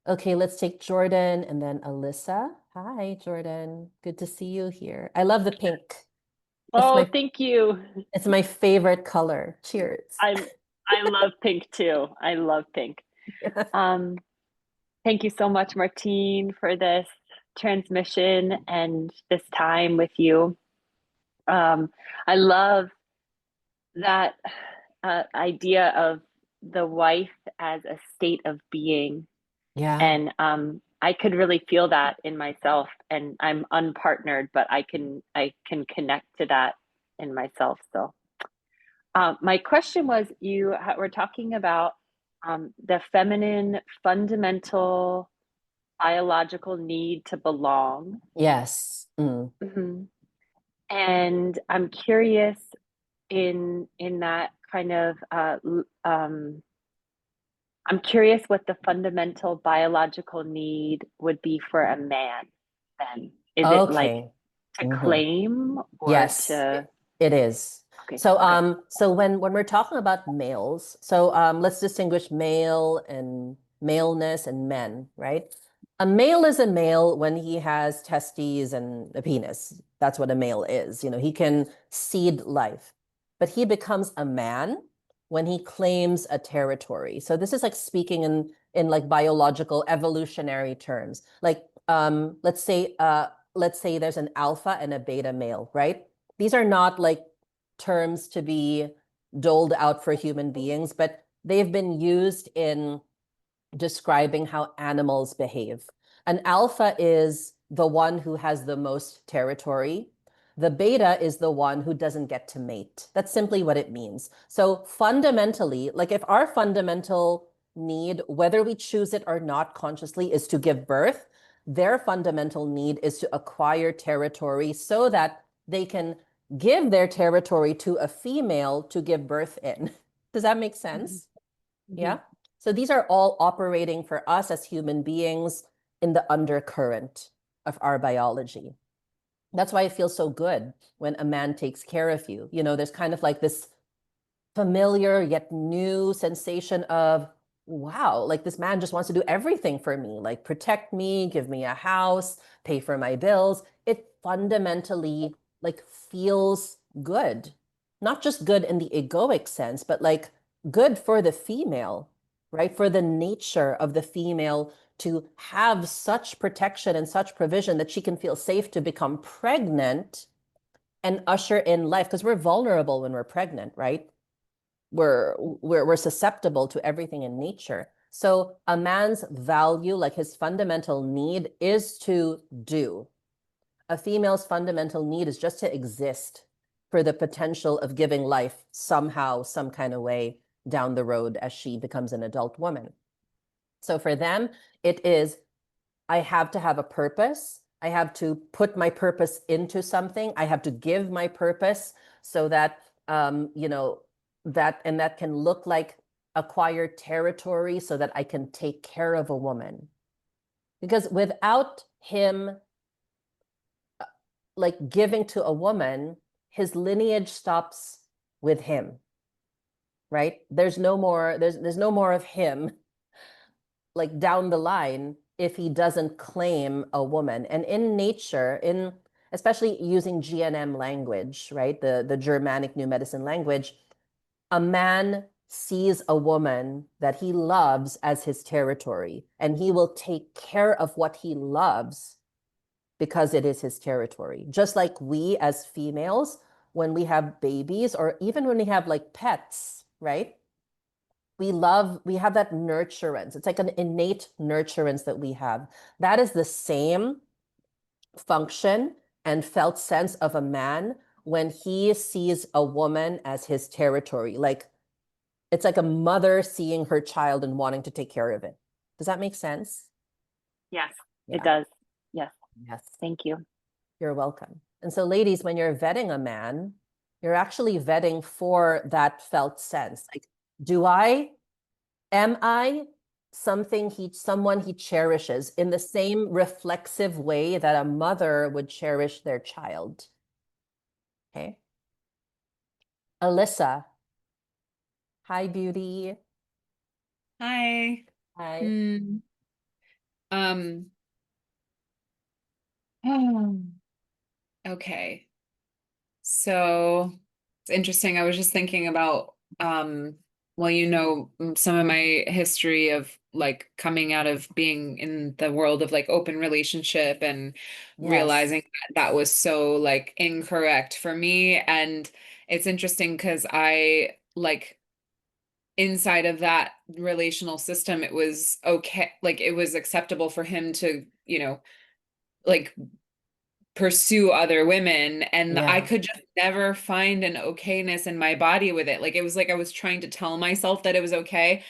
Okay, let's take Jordan and then Alyssa. Hi, Jordan. Good to see you here. I love the pink. Oh, thank you. It's my favorite color. Cheers. I love pink too. I love pink. Um, Thank you so much, Martine, for this transmission and this time with you. Um, I love that idea of the wife as a state of being. Yeah. And I could really feel that in myself. And I'm unpartnered, but I can connect to that in myself. So my question was, you were talking about the feminine fundamental biological need to belong. Yes. Mm. Mhm. And I'm curious in that kind of I'm curious what the fundamental biological need would be for a man then. Is it like Okay. to Hmm. claim or Yes, to it is. okay, So, okay. when we're talking about males, so let's distinguish male and maleness and men, right? A male is a male when he has testes and a penis. That's what a male is. He can seed life, but he becomes a man when he claims a territory. So this is like speaking in like biological evolutionary terms. Like, let's say there's an alpha and a beta male, right? These are not like terms to be doled out for human beings, but they've been used in describing how animals behave. An alpha is the one who has the most territory. The beta is the one who doesn't get to mate. That's simply what it means. So fundamentally, like if our fundamental need, whether we choose it or not consciously, is to give birth, their fundamental need is to acquire territory so that they can give their territory to a female to give birth in. Does that make sense? Mm-hmm. Yeah. So these are all operating for us as human beings in the undercurrent of our biology. That's why it feels so good when a man takes care of you. You know, there's kind of like this familiar yet new sensation of, wow, like this man just wants to do everything for me, like protect me, give me a house, pay for my bills. It fundamentally like feels good. Not just good in the egoic sense, but like good for the female, right? For the nature of the female to have such protection and such provision that she can feel safe to become pregnant and usher in life, because we're vulnerable when we're pregnant, right? We're susceptible to everything in nature. So a man's value, like his fundamental need, is to do. A female's fundamental need is just to exist for the potential of giving life somehow, some kind of way down the road as she becomes an adult woman. So for them, it is, I have to have a purpose. I have to put my purpose into something. I have to give my purpose so that, you know, that can look like acquired territory so that I can take care of a woman. Because without him like giving to a woman, his lineage stops with him, right? There's no more, there's no more of him like down the line if he doesn't claim a woman. And in nature, in especially using GNM language, right? The Germanic New Medicine language, a man sees a woman that he loves as his territory, and he will take care of what he loves because it is his territory. Just like we as females, when we have babies, or even when we have like pets, right? We have that nurturance. It's like an innate nurturance that we have. That is the same function and felt sense of a man when he sees a woman as his territory. Like it's like a mother seeing her child and wanting to take care of it. Does that make sense? Yes, it Yeah. does. Yes. Yes. Thank you. You're welcome. And so, ladies, when you're vetting a man, you're actually vetting for that felt sense. Like, am I someone he cherishes in the same reflexive way that a mother would cherish their child? Okay. Alyssa. Hi, beauty. Hi. Hi. Hmm. Um, oh, okay. So it's interesting. I was just thinking about, well, some of my history of like coming out of being in the world of like open relationship and Yes. realizing that was so like incorrect for me. And it's interesting because I like inside of that relational system, it was okay. Like it was acceptable for him to, like pursue other women. And I Yeah. could just never find an okayness in my body with it. Like it was like I was trying to tell myself that it was okay.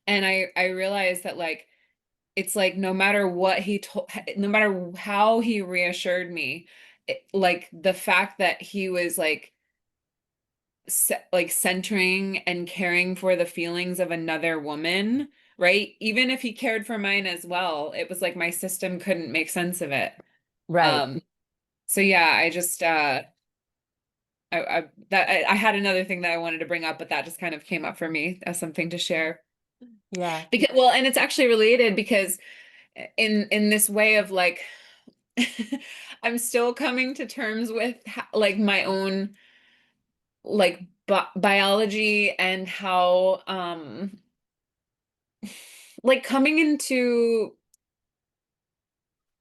And I realized that like, it's like no matter what he told, no matter how he reassured me, like the fact that he was like centering and caring for the feelings of another woman, right? Even if he cared for mine as well, it was like my system couldn't make sense of it. Right. Um, so yeah, I just I had another thing that I wanted to bring up, but that just kind of came up for me as something to share. Yeah. Because well, and it's actually related because in this way of like I'm still coming to terms with like my own like biology and how like coming into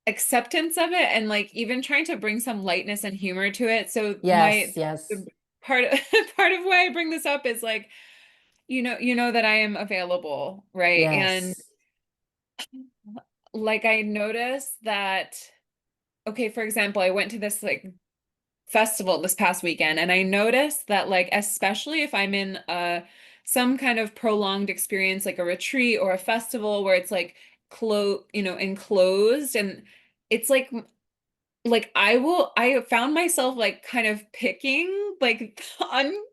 acceptance of it and like even trying to bring some lightness and humor to it. So Yes. Yes. part of part of why I bring this up is like, you know that I am available, right? And Yes. like I noticed that, okay, for example, I went to this like festival this past weekend, and I noticed that like especially if I'm in some kind of prolonged experience like a retreat or a festival where it's like enclosed, and it's I found myself like kind of picking like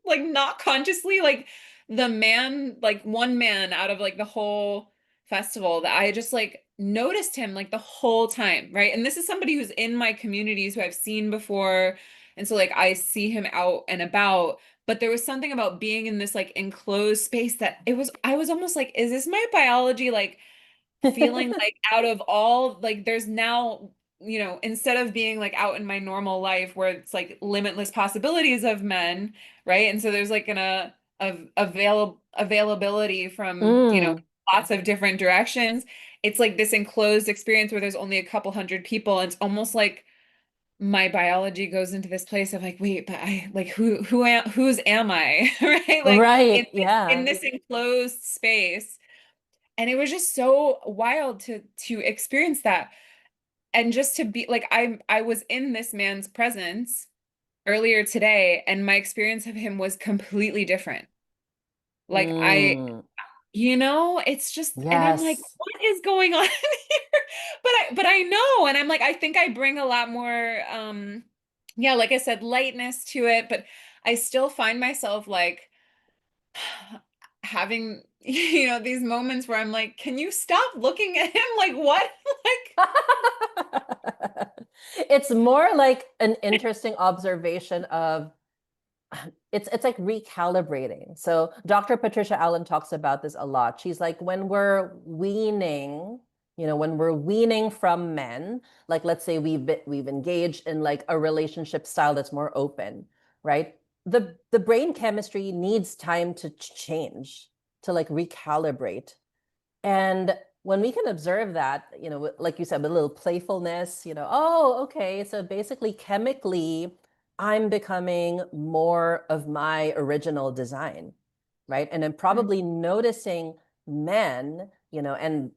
like not consciously like the man, like one man out of like the whole festival that I just like noticed him like the whole time, right? And this is somebody who's in my communities who I've seen before. And so like I see him out and about, but there was something about being in this like enclosed space that I was almost like, is this my biology like feeling like out of all like there's now, instead of being like out in my normal life where it's like limitless possibilities of men, right? And so there's like availability from, Mm, lots of different directions. It's like this enclosed experience where there's only a couple hundred people, and it's almost like my biology goes into this place of like, wait, but I like whose am I? Right? Like right. in Yeah. this enclosed space. And it was just so wild to experience that. And just to be like, I was in this man's presence earlier today, and my experience of him was completely different. Like Mm, it's just, and I'm like, yes. what is going on here? But I know, and I'm like, I think I bring a lot more yeah, like I said, lightness to it, but I still find myself like having these moments where I'm like, can you stop looking at him? Like what? Like It's more like an interesting observation of it's like recalibrating. So Dr. Patricia Allen talks about this a lot. She's like, when we're weaning, when we're weaning from men, like let's say we've engaged in like a relationship style that's more open, right? The brain chemistry needs time to change, to like recalibrate. And when we can observe that, like you said, with a little playfulness, oh, okay, so basically chemically, I'm becoming more of my original design, right? And then mm, probably noticing men, and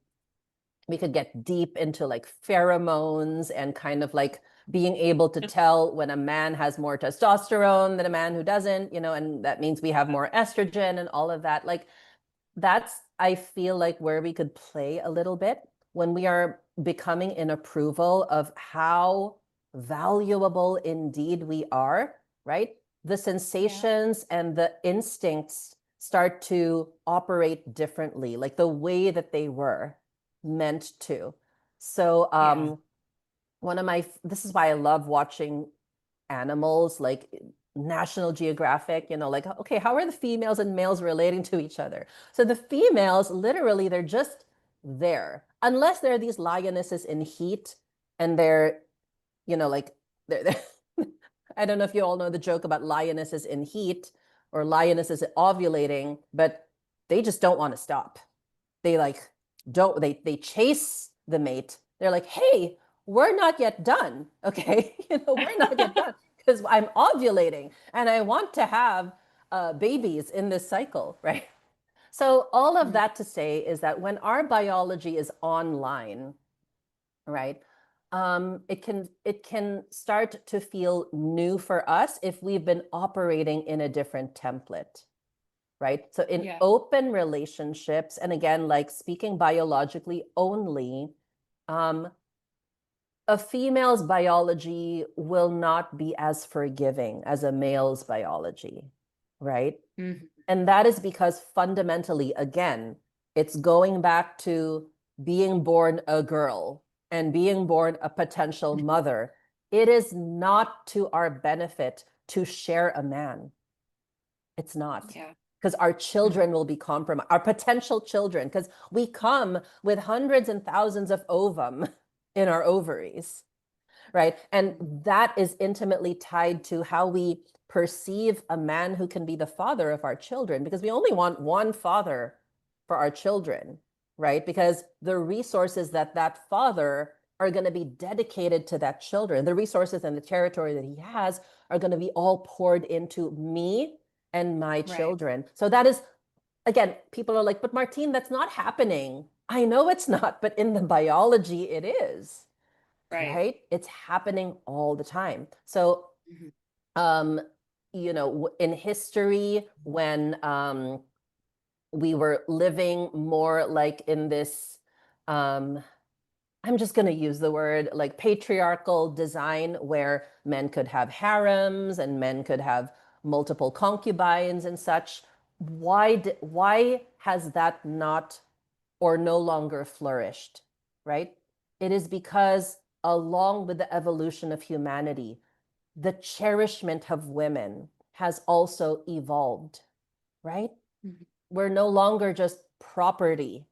we could get deep into like pheromones and kind of like being able to tell when a man has more testosterone than a man who doesn't, and that means we have more estrogen and all of that. Like that's, I feel like, where we could play a little bit when we are becoming in approval of how valuable indeed we are, right? The yeah, sensations and the instincts start to operate differently, like the way that they were meant to. So, yeah, this is why I love watching animals like National Geographic, like, okay, how are the females and males relating to each other? So the females, literally, they're just there. Unless there are these lionesses in heat and they're, like, they're I don't know if you all know the joke about lionesses in heat or lionesses ovulating, but they just don't want to stop. They like don't they chase the mate. They're like, hey, we're not yet done. Okay. We're not yet done because I'm ovulating and I want to have babies in this cycle, right? So all of mm, that to say is that when our biology is online, right, it can start to feel new for us if we've been operating in a different template, right? So in yeah, open relationships, and again, like speaking biologically only, um, a female's biology will not be as forgiving as a male's biology, right? mhm, And that is because fundamentally, again, it's going back to being born a girl and being born a potential mother. It is not to our benefit to share a man. It's not. yeah, Because our mhm, children will be compromised, our potential children, because we come with hundreds and thousands of ovum in our ovaries, right? And mhm, that is intimately tied to how we perceive a man who can be the father of our children, because we only want one father for our children, right? Because the resources that that father are going to be dedicated to that children. The resources and the territory that he has are going to be all poured into me and my children. So that is, again, people are like, but Martine, that's not happening. I know it's not, but in the biology, it is, right? It's happening all the time. So, you know, in history, when we were living more like in this, I'm just going to use the word like patriarchal design, where men could have harems and men could have multiple concubines and such. Why has that not or no longer flourished, right? It is because along with the evolution of humanity, the cherishment of women has also evolved, right? We're no longer just property,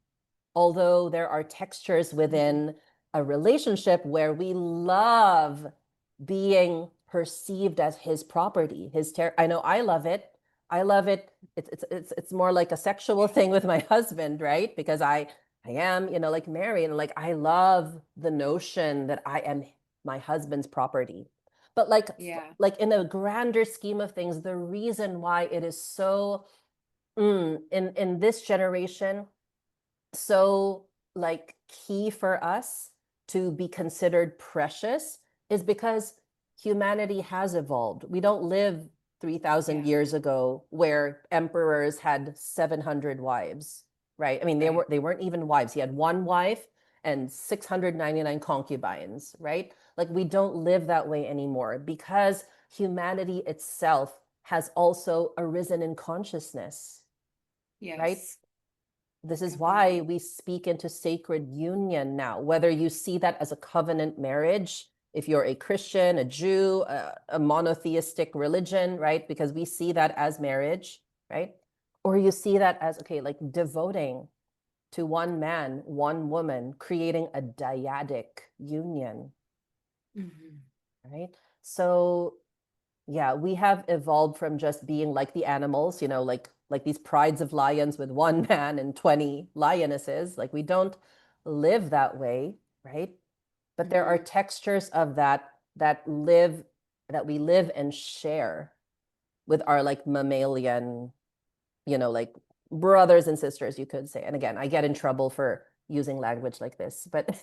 although there are textures within a relationship where we love being perceived as his property, I know I love it. I love it. It's more like a sexual thing with my husband, right? Because I am, you know, like married, and like I love the notion that I am my husband's property. But like in a grander scheme of things, the reason why it is so in this generation so like key for us to be considered precious is because humanity has evolved. We don't live 3,000 years ago where emperors had 700 wives, right? I mean, they weren't even wives. He had one wife and 699 concubines, right? Like we don't live that way anymore because humanity itself has also arisen in consciousness, right? This is why we speak into sacred union now, whether you see that as a covenant marriage, if you're a Christian, a Jew, a monotheistic religion, right? Because we see that as marriage, right? Or you see that as, okay, like devoting to one man, one woman, creating a dyadic union, right? So yeah, we have evolved from just being like the animals, you know, like these prides of lions with one man and 20 lionesses. Like we don't live that way, right? But there are textures of that that we live and share with our like mammalian, you know, like brothers and sisters, you could say. And again, I get in trouble for using language like this, but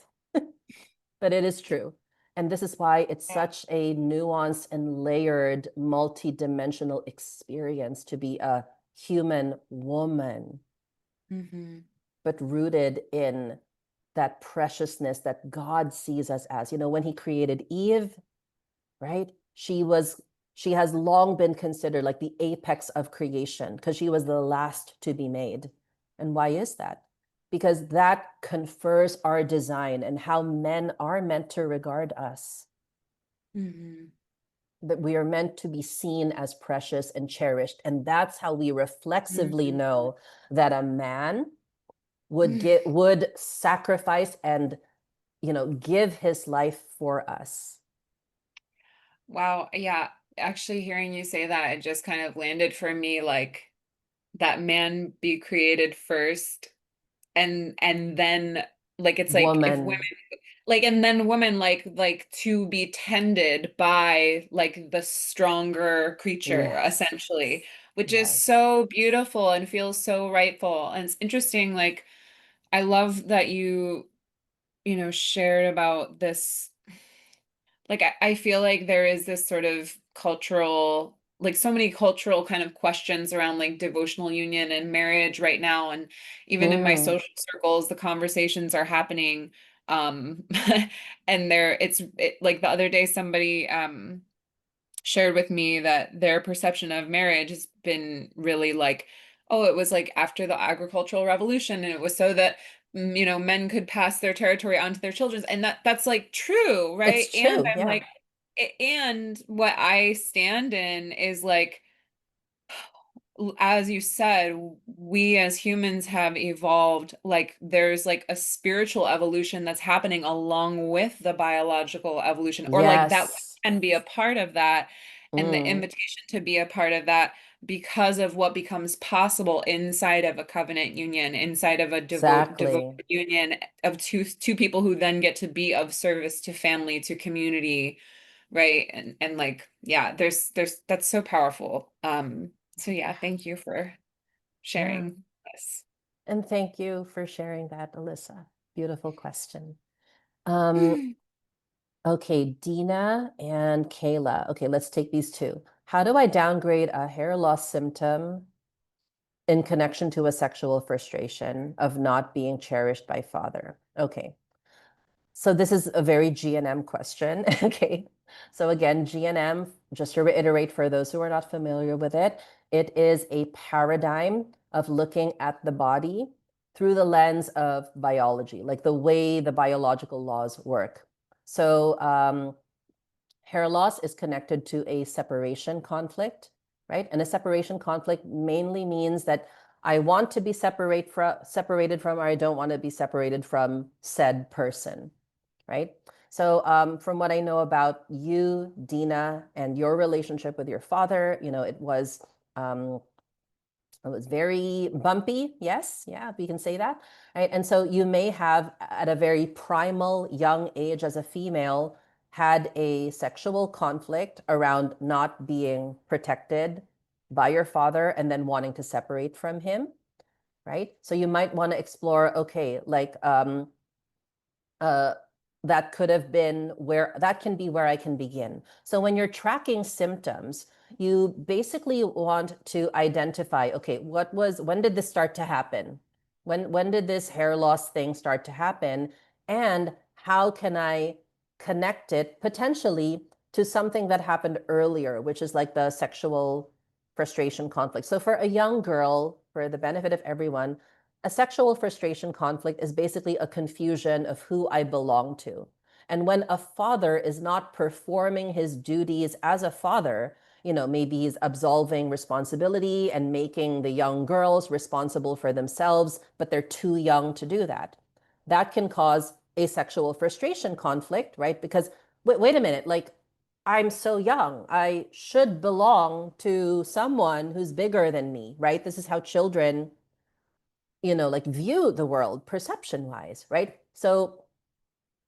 but it is true. And this is why it's such a nuanced and layered, multi-dimensional experience to be a human woman, but rooted in that preciousness that God sees us as. You know, when he created Eve, right? She has long been considered like the apex of creation because she was the last to be made. And why is that? Because that confers our design and how men are meant to regard us. That we are meant to be seen as precious and cherished. And that's how we reflexively know that a man would sacrifice and, you know, give his life for us. Wow. Yeah. Actually, hearing you say that, it just kind of landed for me like that man be created first and then like it's like if women Woman. like and then women like to be tended by like the stronger creature Yes. essentially, which is Yes. so beautiful and feels so rightful. And it's interesting, like I love that you know shared about this. Like I feel like there is this sort of cultural, like so many cultural kind of questions around like devotional union and marriage right now. And even in my social circles, the conversations are happening. And like the other day, somebody shared with me that their perception of marriage has been really like, oh, it was like after the agricultural revolution, and it was so that you know men could pass their territory on to their children, and that's like true, right? It's And true. I'm Yeah. like, and what I stand in is like, as you said, we as humans have evolved. Like there's like a spiritual evolution that's happening along with the biological evolution, or like that Yes. can be a part of that, and the Mm. invitation to be a part of that. because of what becomes possible inside of a covenant union, inside of a devoted Exactly. union of two people who then get to be of service to family, to community, right? And like, yeah, there's that's so powerful. So yeah, thank you for Yeah. sharing this. And thank you for sharing that, Alyssa. Beautiful question. Um, okay, Dina and Kayla. Okay, let's take these two. How do I downgrade a hair loss symptom in connection to a sexual frustration of not being cherished by father? Okay. So this is a very GNM question. Okay. So again, GNM, just to reiterate for those who are not familiar with it, it is a paradigm of looking at the body through the lens of biology, like the way the biological laws work. So hair loss is connected to a separation conflict, right? And a separation conflict mainly means that I want to be separated from, or I don't want to be separated from said person, right? So from what I know about you, Dina, and your relationship with your father, um, it was very bumpy. Yes, yeah, we can say that, right? And so you may have, at a very primal young age as a female, had a sexual conflict around not being protected by your father and then wanting to separate from him, right? So you might want to explore, okay, like uh, that could have been where that can be where I can begin. So when you're tracking symptoms, you basically want to identify, okay, when did this start to happen? When did this hair loss thing start to happen? And how can I connect it potentially to something that happened earlier, which is like the sexual frustration conflict. So for a young girl, for the benefit of everyone, a sexual frustration conflict is basically a confusion of who I belong to. And when a father is not performing his duties as a father, maybe he's absolving responsibility and making the young girls responsible for themselves, but they're too young to do that. That can cause a sexual frustration conflict, right? Because wait a minute, like I'm so young. I should belong to someone who's bigger than me, right? This is how children like view the world perception wise, right? So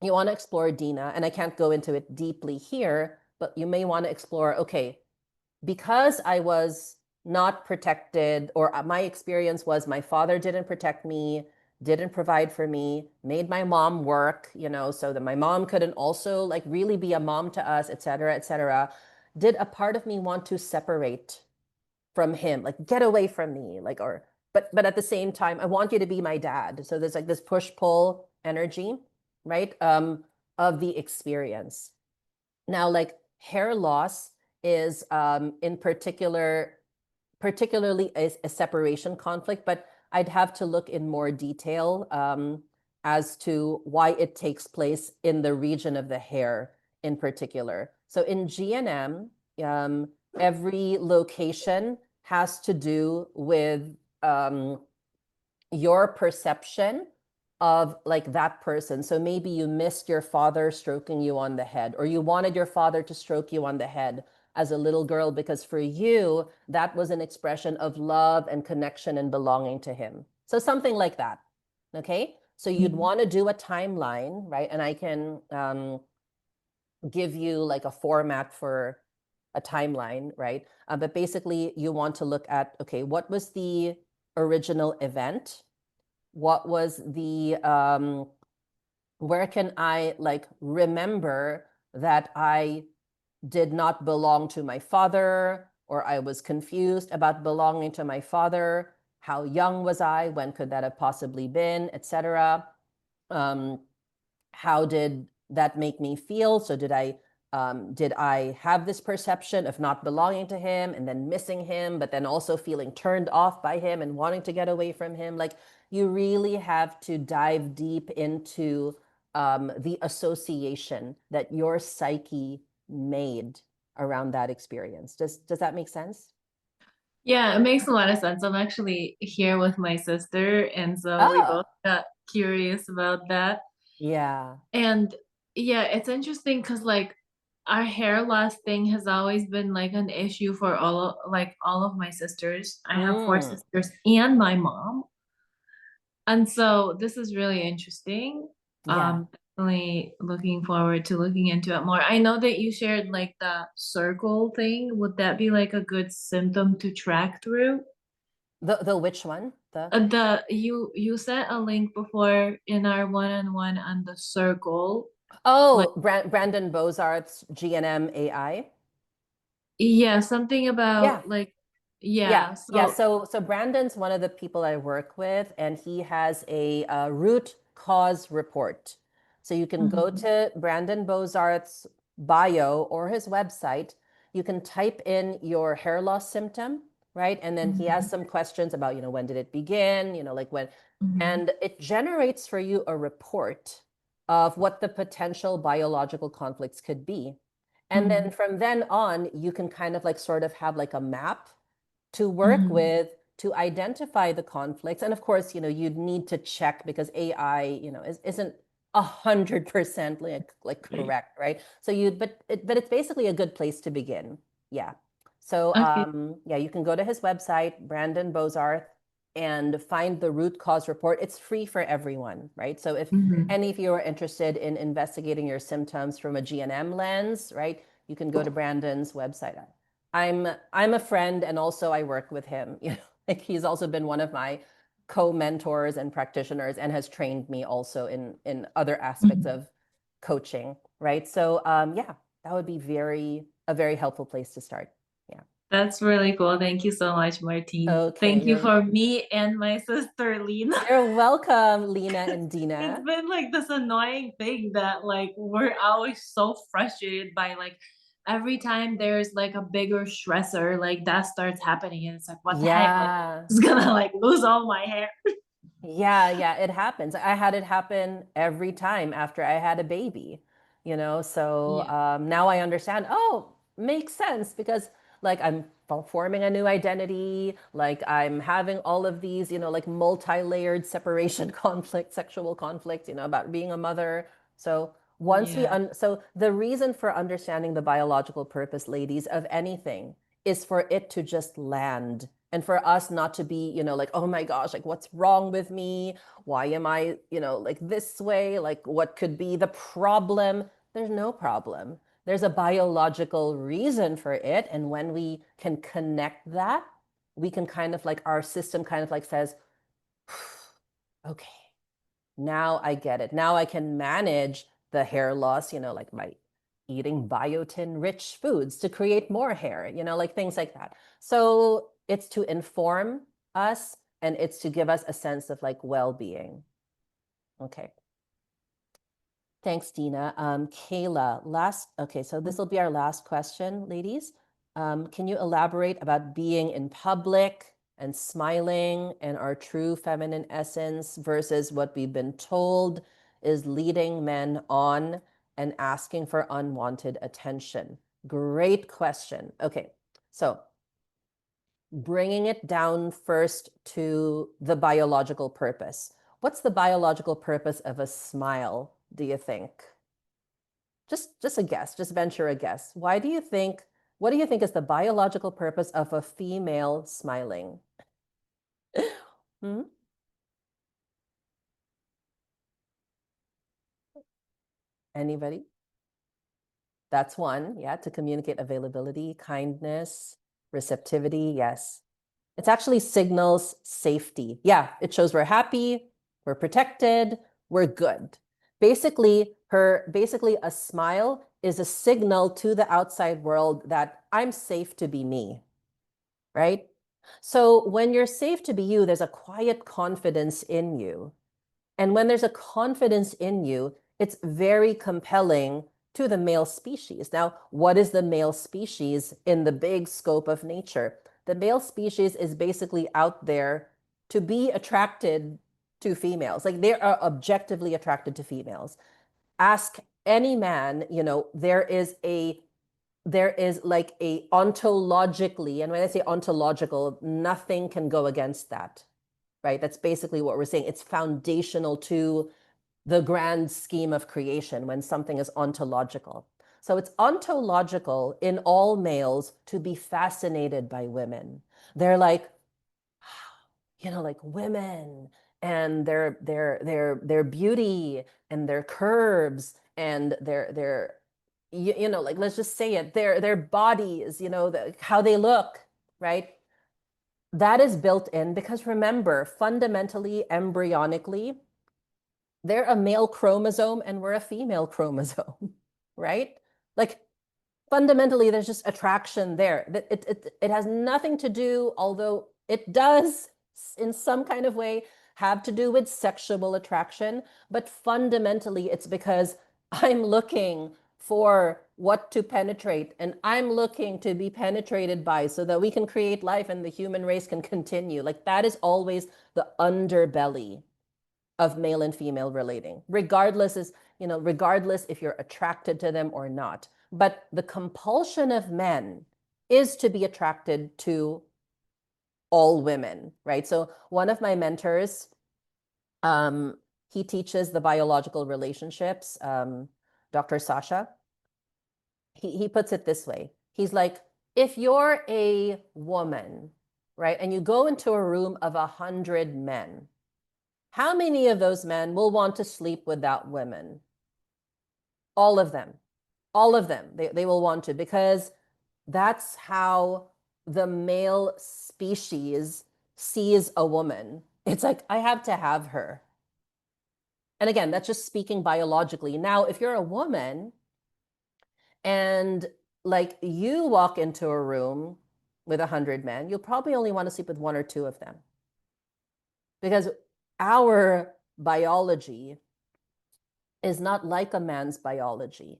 you want to explore Dina, and I can't go into it deeply here, but you may want to explore, okay, because I was not protected, or my experience was my father didn't protect me, didn't provide for me, made my mom work, so that my mom couldn't also like really be a mom to us, et cetera, et cetera. Did a part of me want to separate from him, like get away from me, like, or but at the same time I want you to be my dad, so there's like this push pull energy, right, of the experience. Now, like hair loss is in particularly a separation conflict, but I'd have to look in more detail as to why it takes place in the region of the hair in particular. So in GNM, every location has to do with your perception of like that person. So maybe you missed your father stroking you on the head, or you wanted your father to stroke you on the head as a little girl because for you, that was an expression of love and connection and belonging to him. So something like that. Okay. So you'd want to do a timeline, right? And I can give you like a format for a timeline, right? But basically, you want to look at, okay, what was the original event? What was where can I like remember that I did not belong to my father, or I was confused about belonging to my father? How young was I? When could that have possibly been, etc.? How did that make me feel? So did I have this perception of not belonging to him and then missing him, but then also feeling turned off by him and wanting to get away from him? Like you really have to dive deep into the association that your psyche made around that experience. Does that make sense? Yeah, it makes a lot of sense. I'm actually here with my sister, and so we Oh, both got curious about that. yeah. And yeah, it's interesting because like our hair loss thing has always been like an issue for all of my sisters. I have four Mm, sisters and my mom. And so this is really interesting. yeah. Definitely looking forward to looking into it more. I know that you shared like the circle thing. Would that be like a good symptom to track through? The which one? The The you sent a link before in our one-on-one on the circle. Like Brandon Bozarth's GNM AI. yeah, something Yeah. about like Yeah, yeah, yeah. so So Brandon's one of the people I work with, and he has a, root cause report. So you can go mhm, to Brandon Bozarth's bio or his website. You can type in your hair loss symptom, right? And then he has mhm, some questions about, when did it begin? Like when, mhm, and it generates for you a report of what the potential biological conflicts could be. And then mhm, from then on, you can kind of like sort of have like a map to work mhm, with to identify the conflicts. And of course, you'd need to check because AI, isn't 100% like correct, right? So but it's basically a good place to begin. Yeah. So okay. yeah, you can go to his website, Brandon Bozarth, and find the root cause report. It's free for everyone, right? So if Mhm, any of you are interested in investigating your symptoms from a GNM lens, right, you can go to Brandon's website. I'm a friend, and also I work with him. Like he's also been one of my co-mentors and practitioners, and has trained me also in other aspects mhm. of coaching, right? So yeah, that would be a very helpful place to start. Yeah. That's really cool. Thank you so much, Martine. Okay, Thank you for me and my sister Lena. you're welcome, Lena and It's Dina. been like this annoying thing that like we're always so frustrated by like every time there's like a bigger stressor, like that starts happening and it's like what the heck? Like Yeah. it's gonna like lose all my hair. Yeah, yeah, it happens. I had it happen every time after I had a baby, so Yeah. now I understand, oh, makes sense because like I'm forming a new identity, like I'm having all of these, like multi-layered separation conflict, sexual conflict, about being a mother. So Yeah. so the reason for understanding the biological purpose, ladies, of anything is for it to just land and for us not to be, like, oh my gosh, like what's wrong with me? Why am I, like this way? Like what could be the problem? There's no problem. There's a biological reason for it. And when we can connect that, we can kind of like, our system kind of like says, okay, now I get it. Now I can manage the hair loss, like by eating biotin rich foods to create more hair, like things like that. So it's to inform us, and it's to give us a sense of like well-being. Okay. Thanks, Dina. Kayla, okay, so this will be our last question, ladies. Can you elaborate about being in public and smiling and our true feminine essence versus what we've been told is leading men on and asking for unwanted attention? Great question. Okay, so bringing it down first to the biological purpose. What's the biological purpose of a smile, do you think? Just a guess, just venture a guess. What do you think is the biological purpose of a female smiling? Hmm? Anybody? That's one, yeah, to communicate availability, kindness, receptivity, yes. It's actually signals safety. Yeah, it shows we're happy, we're protected, we're good. Basically a smile is a signal to the outside world that I'm safe to be me, right? So when you're safe to be you, there's a quiet confidence in you. And when there's a confidence in you, it's very compelling to the male species. Now, what is the male species in the big scope of nature? The male species is basically out there to be attracted to females. Like they are objectively attracted to females. Ask any man, there is like a ontologically, and when I say ontological, nothing can go against that, right? That's basically what we're saying. It's foundational to the grand scheme of creation when something is ontological. So it's ontological in all males to be fascinated by women. They're like, like women and their beauty and their curves and their like, let's just say it, their bodies, how they look, right? That is built in because remember, fundamentally, embryonically, they're a male chromosome and we're a female chromosome, right? Like fundamentally, there's just attraction there. It has nothing to do, although it does in some kind of way have to do with sexual attraction, but fundamentally it's because I'm looking for what to penetrate and I'm looking to be penetrated by so that we can create life and the human race can continue. Like that is always the underbelly of male and female relating, regardless if you're attracted to them or not. But the compulsion of men is to be attracted to all women, right? So one of my mentors, he teaches the biological relationships, Dr. Sasha. He puts it this way. He's like, if you're a woman, right, and you go into a room of 100 men, how many of those men will want to sleep with that women? All of them. All of them. They will want to, because that's how the male species sees a woman. It's like, I have to have her. And again, that's just speaking biologically. Now, if you're a woman and like you walk into a room with 100 men, you'll probably only want to sleep with one or two of them. Because our biology is not like a man's biology.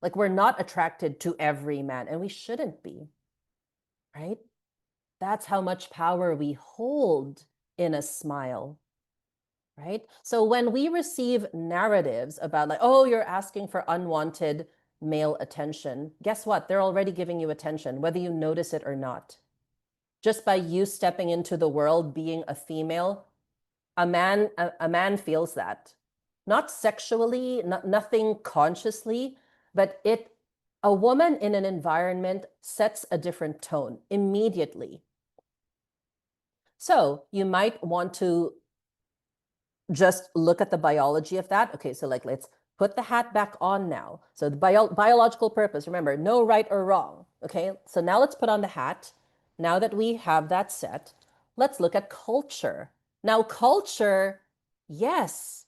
Like we're not attracted to every man, and we shouldn't be, right? That's how much power we hold in a smile, right? So when we receive narratives about like, oh, you're asking for unwanted male attention, guess what? They're already giving you attention, whether you notice it or not. Just by you stepping into the world, being a female, a man feels that. Not sexually, nothing consciously, but a woman in an environment sets a different tone immediately. So you might want to just look at the biology of that. Okay, so like let's put the hat back on now. So the biological purpose, remember, no right or wrong. Okay, so now let's put on the hat. Now that we have that set, let's look at culture. Now culture, yes,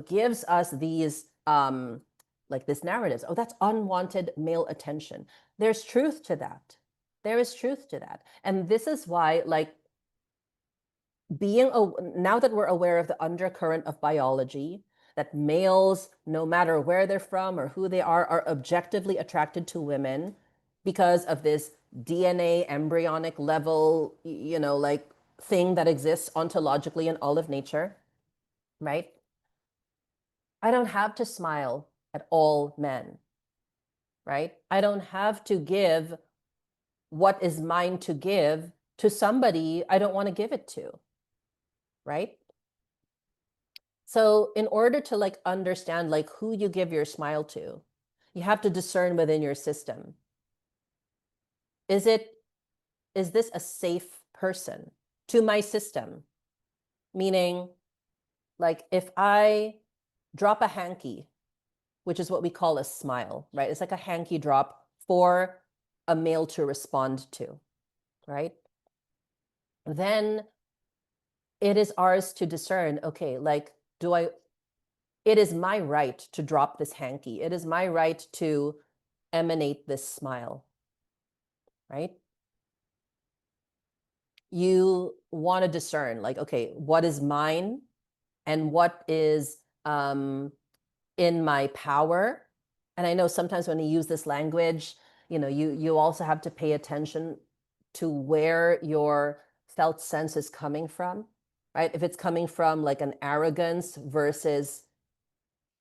gives us these like this narratives. Oh, that's unwanted male attention. There's truth to that. There is truth to that. And this is why, like, now that we're aware of the undercurrent of biology, that males, no matter where they're from or who they are objectively attracted to women because of this DNA embryonic level, like thing that exists ontologically in all of nature, right? I don't have to smile at all men, right? I don't have to give what is mine to give to somebody I don't want to give it to, right? So in order to like understand like who you give your smile to, you have to discern within your system. Is this a safe person to my system? Meaning, like if I drop a hanky, which is what we call a smile, right? It's like a hanky drop for a male to respond to, right? Then it is ours to discern, okay, like, it is my right to drop this hanky. It is my right to emanate this smile, right? You want to discern, like, okay, what is mine and what is in my power. And I know sometimes when you use this language, you also have to pay attention to where your felt sense is coming from, right? If it's coming from like an arrogance versus,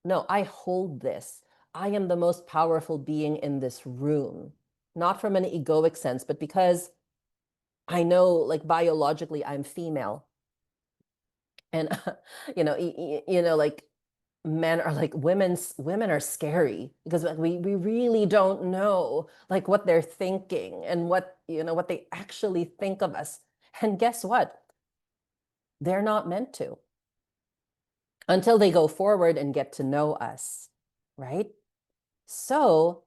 no, I hold this. I am the most powerful being in this room, not from an egoic sense, but because I know like biologically I'm female. And, like men are like, women are scary because we really don't know like what they're thinking and what, what they actually think of us. And guess what? They're not meant to until they go forward and get to know us, right? So,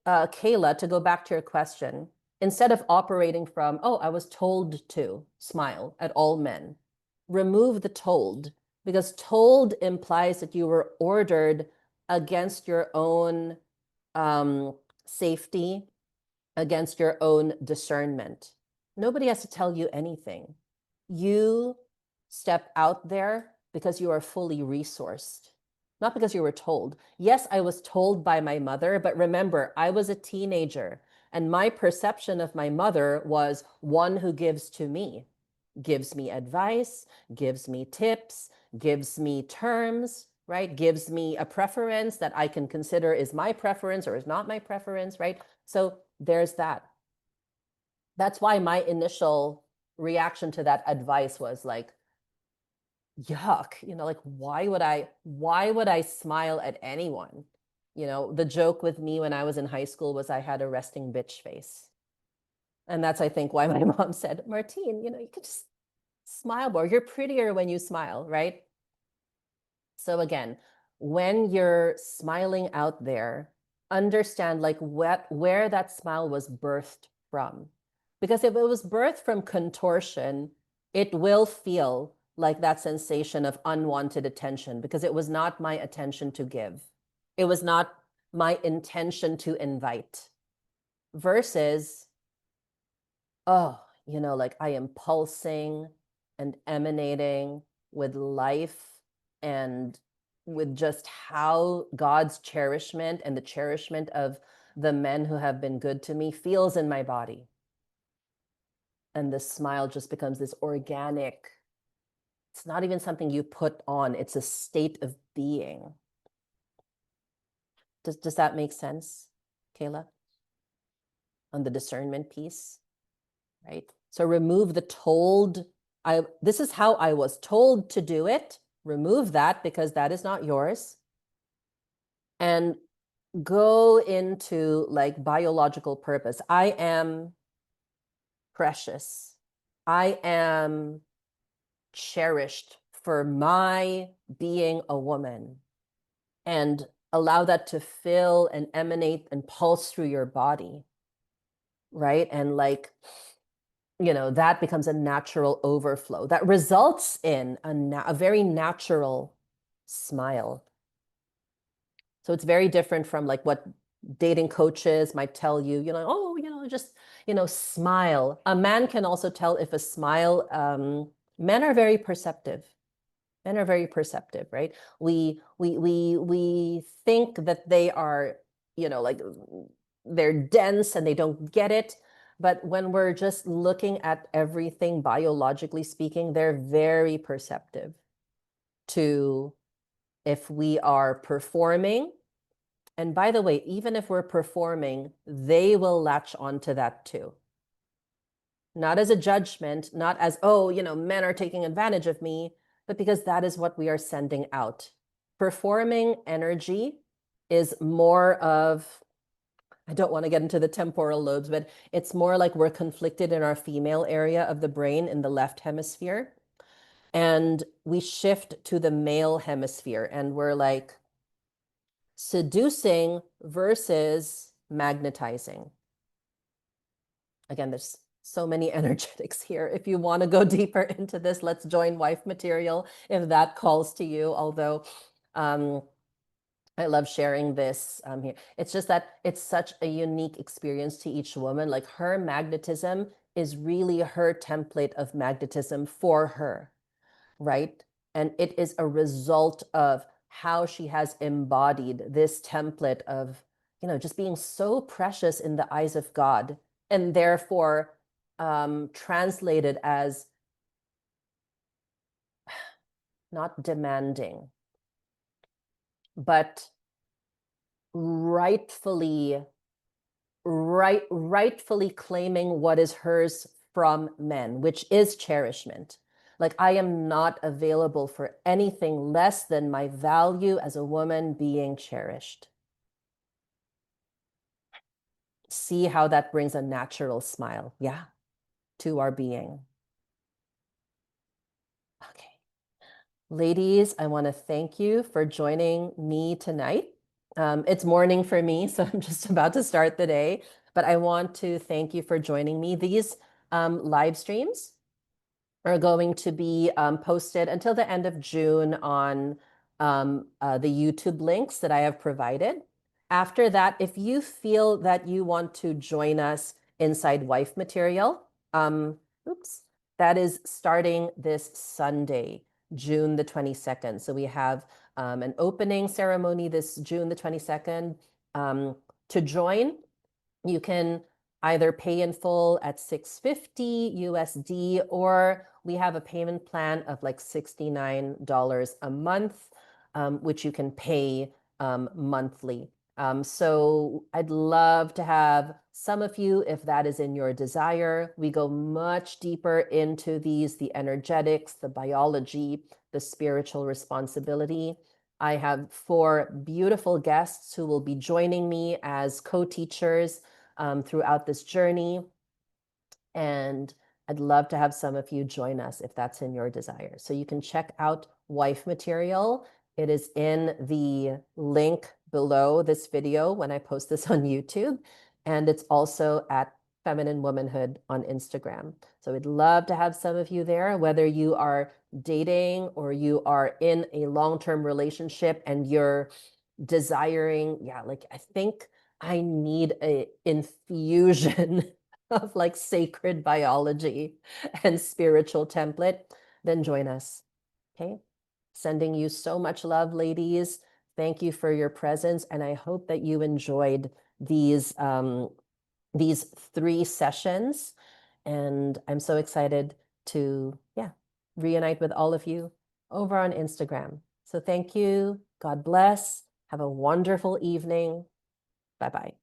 Kayla, to go back to your question, instead of operating from, oh, I was told to smile at all men, remove the told, because told implies that you were ordered against your own safety, against your own discernment. Nobody has to tell you anything. You step out there because you are fully resourced, not because you were told. Yes, I was told by my mother, but remember, I was a teenager and my perception of my mother was one who gives to me, gives me advice, gives me tips, gives me terms, right? Gives me a preference that I can consider is my preference or is not my preference, right? So there's that. That's why my initial reaction to that advice was like, yuck, like why would I smile at anyone? The joke with me when I was in high school was I had a resting bitch face. And that's, I think, why my mom said, Martine, you could just smile more. You're prettier when you smile, right? So again, when you're smiling out there, understand like where that smile was birthed from. Because if it was birthed from contortion, it will feel like that sensation of unwanted attention because it was not my attention to give. It was not my intention to invite. Versus, oh, like I am pulsing and emanating with life and with just how God's cherishment and the cherishment of the men who have been good to me feels in my body. And the smile just becomes this organic, it's not even something you put on, it's a state of being. Does that make sense, Kayla? On the discernment piece, right? So remove the told, this is how I was told to do it. Remove that because that is not yours. And go into like biological purpose. I am precious. I am cherished for my being a woman. And allow that to fill and emanate and pulse through your body, right? And like, that becomes a natural overflow that results in a very natural smile. So it's very different from like what dating coaches might tell you, oh, just, smile. A man can also tell if a smile, men are very perceptive. Men are very perceptive, right? We think that they are, like they're dense and they don't get it. But when we're just looking at everything biologically speaking, they're very perceptive to if we are performing. And by the way, even if we're performing, they will latch onto that too. Not as a judgment, not as, oh, men are taking advantage of me, but because that is what we are sending out. Performing energy is more of, I don't want to get into the temporal lobes, but it's more like we're conflicted in our female area of the brain in the left hemisphere. And we shift to the male hemisphere and we're like seducing versus magnetizing. Again, there's so many energetics here. If you want to go deeper into this, let's join Wife Material if that calls to you. Although I love sharing this here. It's just that it's such a unique experience to each woman. Like her magnetism is really her template of magnetism for her, right? And it is a result of how she has embodied this template of, just being so precious in the eyes of God and therefore translated as not demanding, but rightfully claiming what is hers from men, which is cherishment. Like I am not available for anything less than my value as a woman being cherished. See how that brings a natural smile, yeah, to our being. Okay. Ladies, I want to thank you for joining me tonight. It's morning for me, so I'm just about to start the day, but I want to thank you for joining me. These live streams are going to be posted until the end of June on the YouTube links that I have provided. After that, if you feel that you want to join us inside Wife Material, that is starting this Sunday, June the 22nd. So we have an opening ceremony this June the 22nd. To join, you can either pay in full at $650 USD, or we have a payment plan of like $69 a month, which you can pay monthly. So I'd love to have some of you, if that is in your desire. We go much deeper into these, the energetics, the biology, the spiritual responsibility. I have 4 beautiful guests who will be joining me as co-teachers throughout this journey. And I'd love to have some of you join us if that's in your desire. So you can check out Wife Material. It is in the link below this video when I post this on YouTube. And it's also at Feminine Womanhood on Instagram. So we'd love to have some of you there, whether you are dating or you are in a long-term relationship and you're desiring, like I think I need a infusion of like sacred biology and spiritual template, then join us. Okay. Sending you so much love, ladies. Thank you for your presence. And I hope that you enjoyed these 3 sessions. And I'm so excited to, reunite with all of you over on Instagram. So thank you. God bless. Have a wonderful evening. Bye-bye.